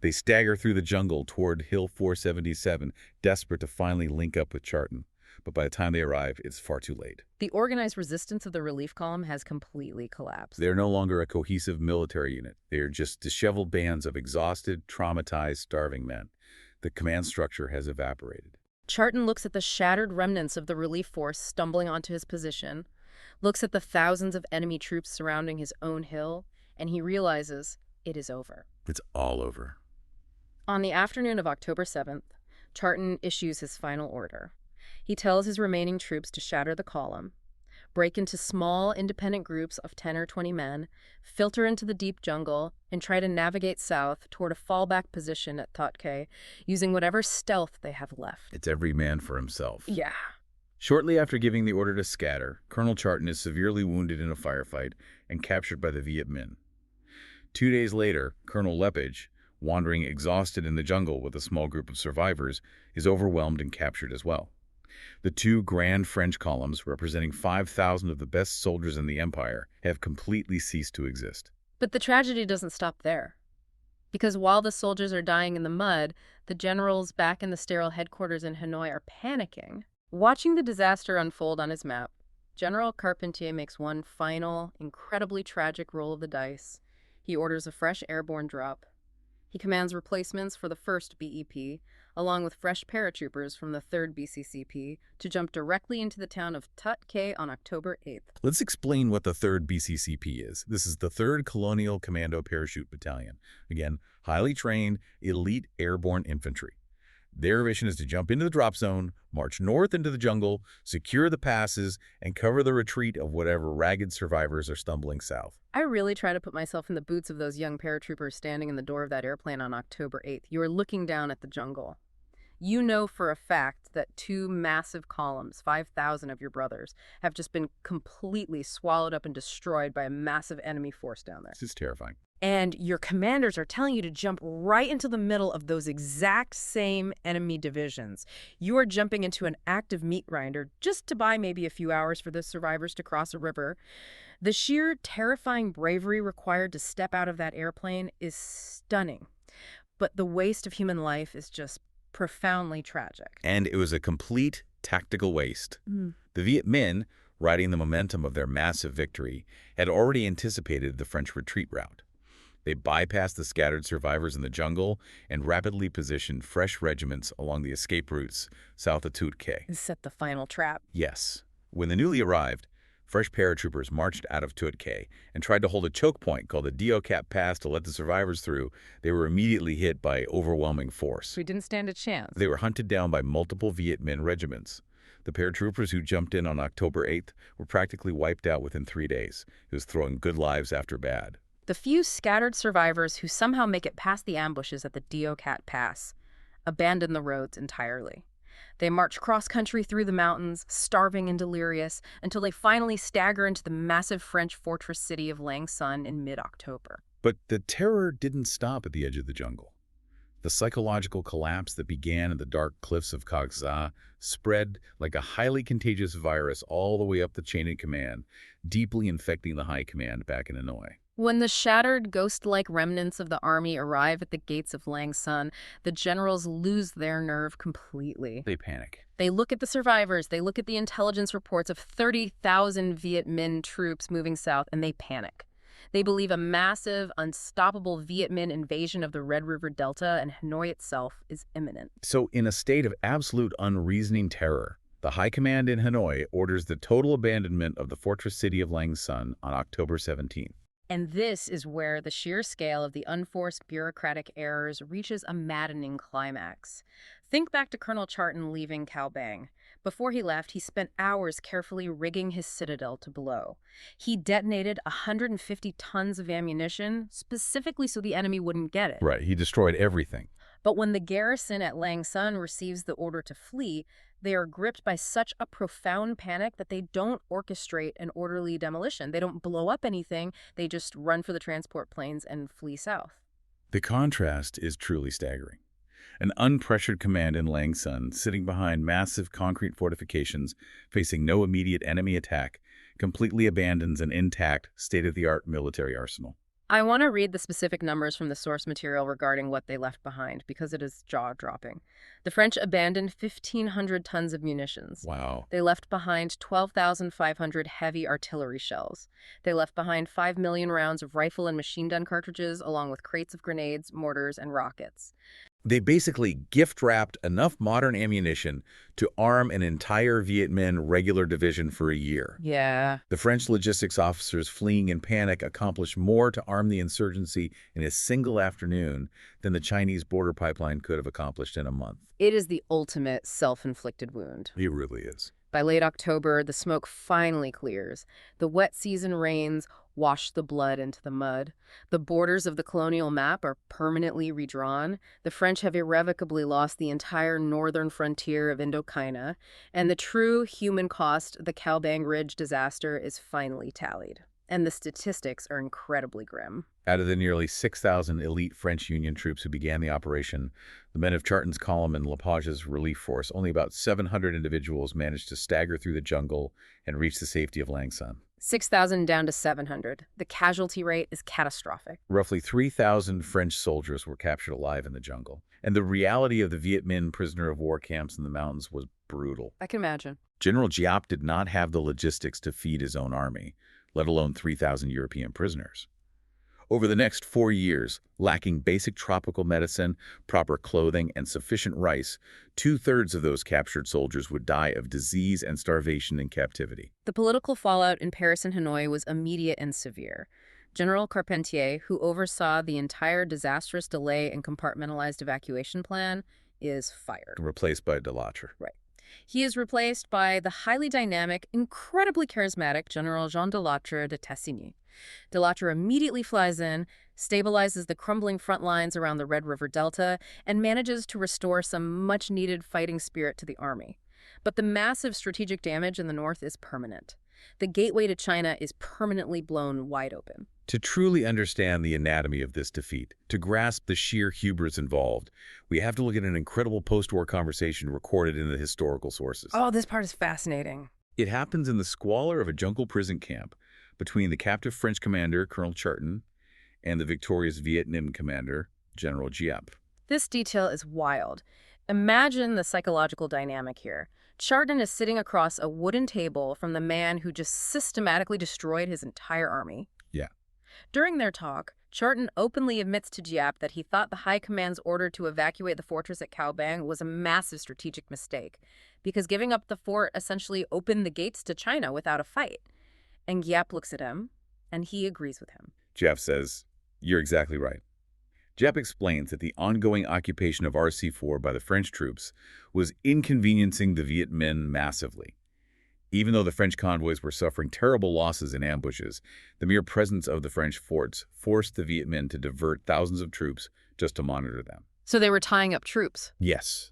They stagger through the jungle toward Hill 477, desperate to finally link up with Charton. But by the time they arrive, it's far too late. The organized resistance of the relief column has completely collapsed. They are no longer a cohesive military unit. They are just disheveled bands of exhausted, traumatized, starving men. The command structure has evaporated. Charton looks at the shattered remnants of the relief force stumbling onto his position, looks at the thousands of enemy troops surrounding his own hill, and he realizes it is over. It's all over. On the afternoon of October 7th, Charton issues his final order. He tells his remaining troops to shatter the column, break into small, independent groups of 10 or 20 men, filter into the deep jungle, and try to navigate south toward a fallback position at Dong Khe, using whatever stealth they have left. It's every man for himself. Yeah. Shortly after giving the order to scatter, Colonel Charton is severely wounded in a firefight and captured by the Viet Minh. 2 days later, Colonel Lepage, wandering exhausted in the jungle with a small group of survivors, is overwhelmed and captured as well. The two grand French columns, representing 5,000 of the best soldiers in the empire, have completely ceased to exist. But the tragedy doesn't stop there. Because while the soldiers are dying in the mud, the generals back in the sterile headquarters in Hanoi are panicking. Watching the disaster unfold on his map, General Carpentier makes one final, incredibly tragic roll of the dice. He orders a fresh airborne drop. He commands replacements for the 1st BEP, along with fresh paratroopers from the 3rd BCCP, to jump directly into the town of Dong Khe on October 8th. Let's explain what the 3rd BCCP is. This is the 3rd Colonial Commando Parachute Battalion. Again, highly trained, elite airborne infantry. Their mission is to jump into the drop zone, march north into the jungle, secure the passes, and cover the retreat of whatever ragged survivors are stumbling south. I really try to put myself in the boots of those young paratroopers standing in the door of that airplane on October 8th. You are looking down at the jungle. You know for a fact that two massive columns, 5,000 of your brothers, have just been completely swallowed up and destroyed by a massive enemy force down there. This is terrifying. And your commanders are telling you to jump right into the middle of those exact same enemy divisions. You are jumping into an active meat grinder just to buy maybe a few hours for the survivors to cross a river. The sheer terrifying bravery required to step out of that airplane is stunning. But the waste of human life is just profoundly tragic. And it was a complete tactical waste. Mm. The Viet Minh, riding the momentum of their massive victory, had already anticipated the French retreat route. They bypassed the scattered survivors in the jungle and rapidly positioned fresh regiments along the escape routes south of Tuc Khe. Set the final trap. Yes. When the newly arrived, fresh paratroopers marched out of Tuc Khe and tried to hold a choke point called the Dio Cap Pass to let the survivors through. They were immediately hit by overwhelming force. We didn't stand a chance. They were hunted down by multiple Viet Minh regiments. The paratroopers who jumped in on October 8th were practically wiped out within 3 days. It was throwing good lives after bad. The few scattered survivors who somehow make it past the ambushes at the Dio Cat Pass abandon the roads entirely. They march cross-country through the mountains, starving and delirious, until they finally stagger into the massive French fortress city of Lang Son in mid-October. But the terror didn't stop at the edge of the jungle. The psychological collapse that began at the dark cliffs of Coc Xa spread like a highly contagious virus all the way up the chain of command, deeply infecting the high command back in Hanoi. When the shattered, ghost-like remnants of the army arrive at the gates of Lang Son, the generals lose their nerve completely. They panic. They look at the survivors, they look at the intelligence reports of 30,000 Viet Minh troops moving south, and they panic. They believe a massive, unstoppable Viet Minh invasion of the Red River Delta and Hanoi itself is imminent. So in a state of absolute unreasoning terror, the High Command in Hanoi orders the total abandonment of the fortress city of Lang Son on October 17th. And this is where the sheer scale of the unforced bureaucratic errors reaches a maddening climax. Think back to Colonel Charton leaving Cao Bang. Before he left, he spent hours carefully rigging his citadel to blow. He detonated 150 tons of ammunition, specifically so the enemy wouldn't get it. Right, he destroyed everything. But when the garrison at Lang Son receives the order to flee, they are gripped by such a profound panic that they don't orchestrate an orderly demolition. They don't blow up anything. They just run for the transport planes and flee south. The contrast is truly staggering. An unpressured command in Lang Son, sitting behind massive concrete fortifications, facing no immediate enemy attack, completely abandons an intact, state-of-the-art military arsenal. I want to read the specific numbers from the source material regarding what they left behind, because it is jaw-dropping. The French abandoned 1,500 tons of munitions. Wow. They left behind 12,500 heavy artillery shells. They left behind 5 million rounds of rifle and machine gun cartridges, along with crates of grenades, mortars, and rockets. They basically gift-wrapped enough modern ammunition to arm an entire Viet Minh regular division for a year. Yeah. The French logistics officers fleeing in panic accomplished more to arm the insurgency in a single afternoon than the Chinese border pipeline could have accomplished in a month. It is the ultimate self-inflicted wound. It really is. By late October, the smoke finally clears. The wet season rains wash the blood into the mud. The borders of the colonial map are permanently redrawn. The French have irrevocably lost the entire northern frontier of Indochina, and the true human cost, the Cao Bang Ridge Disaster, is finally tallied. And the statistics are incredibly grim. Out of the nearly 6,000 elite French Union troops who began the operation, the men of Charton's column and Lepage's relief force, only about 700 individuals managed to stagger through the jungle and reach the safety of Lang Son. 6,000 down to 700. The casualty rate is catastrophic. Roughly 3,000 French soldiers were captured alive in the jungle. And the reality of the Viet Minh prisoner of war camps in the mountains was brutal. I can imagine. General Giap did not have the logistics to feed his own army, let alone 3,000 European prisoners. Over the next 4 years, lacking basic tropical medicine, proper clothing, and sufficient rice, 2/3 of those captured soldiers would die of disease and starvation in captivity. The political fallout in Paris and Hanoi was immediate and severe. General Carpentier, who oversaw the entire disastrous delay and compartmentalized evacuation plan, is fired. Replaced by Delattre. Right. He is replaced by the highly dynamic, incredibly charismatic General Jean Delattre de Tassigny. Delattre immediately flies in, stabilizes the crumbling front lines around the Red River Delta, and manages to restore some much-needed fighting spirit to the army. But the massive strategic damage in the north is permanent. The gateway to China is permanently blown wide open. To truly understand the anatomy of this defeat, to grasp the sheer hubris involved, we have to look at an incredible post-war conversation recorded in the historical sources. Oh, this part is fascinating. It happens in the squalor of a jungle prison camp between the captive French commander, Colonel Charton, and the victorious Viet Minh commander, General Giap. This detail is wild. Imagine the psychological dynamic here. Charton is sitting across a wooden table from the man who just systematically destroyed his entire army. Yeah. During their talk, Charton openly admits to Giap that he thought the High Command's order to evacuate the fortress at Cao Bang was a massive strategic mistake, because giving up the fort essentially opened the gates to China without a fight. And Giap looks at him, and he agrees with him. Giap says, "You're exactly right." Giap explains that the ongoing occupation of RC4 by the French troops was inconveniencing the Viet Minh massively. Even though the French convoys were suffering terrible losses in ambushes, the mere presence of the French forts forced the Viet Minh to divert thousands of troops just to monitor them. So they were tying up troops. Yes,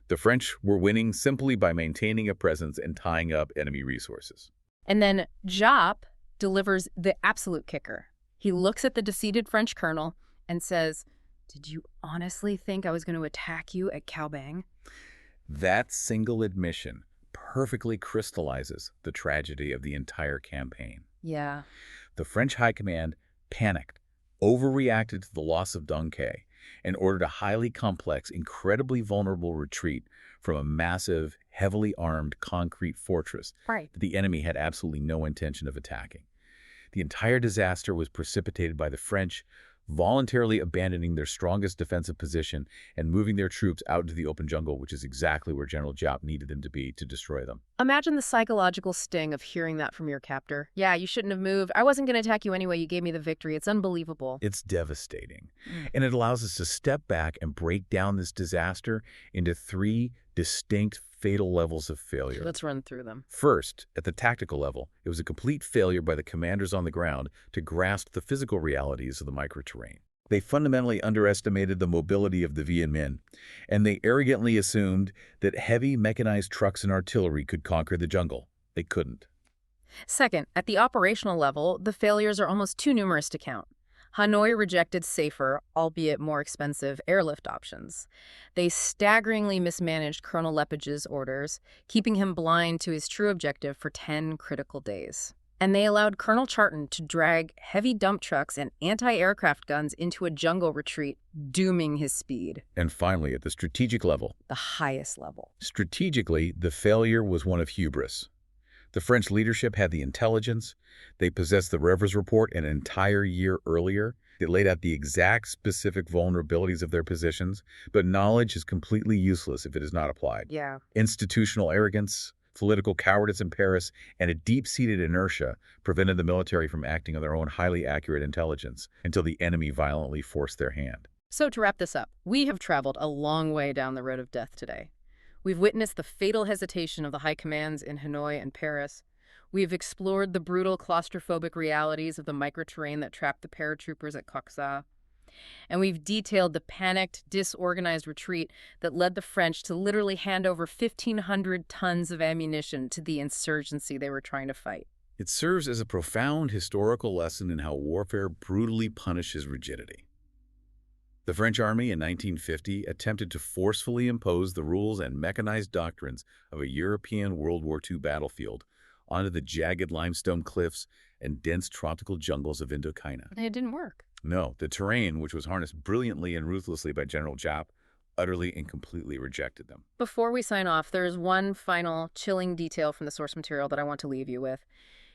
the French were winning simply by maintaining a presence and tying up enemy resources. And then Giap delivers the absolute kicker. He looks at the defeated French colonel and says, "Did you honestly think I was going to attack you at Cao Bang?" That single admission perfectly crystallizes the tragedy of the entire campaign. Yeah. The French High Command panicked, overreacted to the loss of Dong Khe, and ordered a highly complex, incredibly vulnerable retreat from a massive, heavily armed concrete fortress Right. that the enemy had absolutely no intention of attacking. The entire disaster was precipitated by the French voluntarily abandoning their strongest defensive position and moving their troops out into the open jungle, which is exactly where General Giap needed them to be to destroy them. Imagine the psychological sting of hearing that from your captor. "Yeah, you shouldn't have moved. I wasn't going to attack you anyway. You gave me the victory." It's unbelievable. It's devastating. And it allows us to step back and break down this disaster into three distinct fatal levels of failure. Let's run through them. First, at the tactical level, it was a complete failure by the commanders on the ground to grasp the physical realities of the microterrain. They fundamentally underestimated the mobility of the Viet Minh, and they arrogantly assumed that heavy mechanized trucks and artillery could conquer the jungle. They couldn't. Second, at the operational level, the failures are almost too numerous to count. Hanoi rejected safer, albeit more expensive, airlift options. They staggeringly mismanaged Colonel Lepage's orders, keeping him blind to his true objective for 10 critical days. And they allowed Colonel Charton to drag heavy dump trucks and anti-aircraft guns into a jungle retreat, dooming his speed. And finally, at the strategic level. The highest level. Strategically, the failure was one of hubris. The French leadership had the intelligence. They possessed the Revers report an entire year earlier. It laid out the exact specific vulnerabilities of their positions, but knowledge is completely useless if it is not applied. Yeah. Institutional arrogance, political cowardice in Paris, and a deep-seated inertia prevented the military from acting on their own highly accurate intelligence until the enemy violently forced their hand. So to wrap this up, we have traveled a long way down the road of death today. We've witnessed the fatal hesitation of the high commands in Hanoi and Paris. We've explored the brutal claustrophobic realities of the microterrain that trapped the paratroopers at Coc Xa. And we've detailed the panicked, disorganized retreat that led the French to literally hand over 1,500 tons of ammunition to the insurgency they were trying to fight. It serves as a profound historical lesson in how warfare brutally punishes rigidity. The French army in 1950 attempted to forcefully impose the rules and mechanized doctrines of a European World War II battlefield onto the jagged limestone cliffs and dense tropical jungles of Indochina. And it didn't work. No, the terrain, which was harnessed brilliantly and ruthlessly by General Giap, utterly and completely rejected them. Before we sign off, there's one final chilling detail from the source material that I want to leave you with.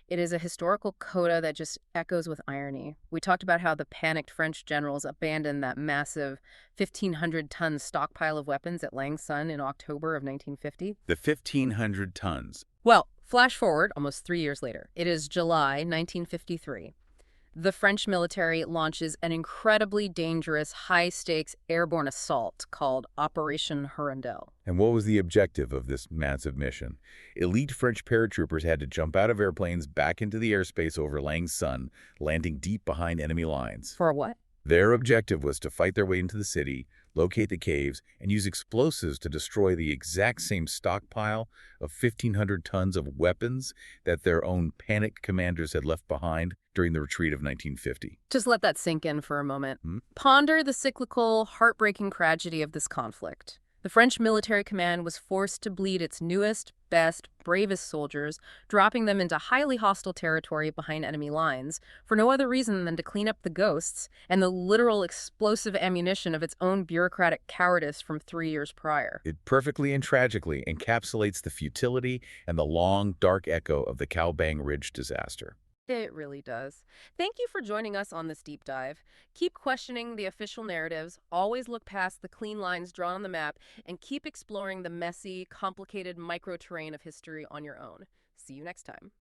It is a historical coda that just echoes with irony. We talked about how the panicked French generals abandoned that massive 1,500-ton stockpile of weapons at Lang Son in October of 1950. The 1,500 tons. Well, flash forward almost 3 years later. It is July 1953. The French military launches an incredibly dangerous, high-stakes airborne assault called Operation Hirondelle. And what was the objective of this massive mission? Elite French paratroopers had to jump out of airplanes back into the airspace over Lang Son, landing deep behind enemy lines. For what? Their objective was to fight their way into the city, locate the caves, and use explosives to destroy the exact same stockpile of 1,500 tons of weapons that their own panicked commanders had left behind during the retreat of 1950. Just let that sink in for a moment. Hmm? Ponder the cyclical, heartbreaking tragedy of this conflict. The French military command was forced to bleed its newest, best, bravest soldiers, dropping them into highly hostile territory behind enemy lines, for no other reason than to clean up the ghosts and the literal explosive ammunition of its own bureaucratic cowardice from 3 years prior. It perfectly and tragically encapsulates the futility and the long, dark echo of the Cao Bang Ridge disaster. It really does. Thank you for joining us on this deep dive. Keep questioning the official narratives, always look past the clean lines drawn on the map, and keep exploring the messy, complicated micro-terrain of history on your own. See you next time.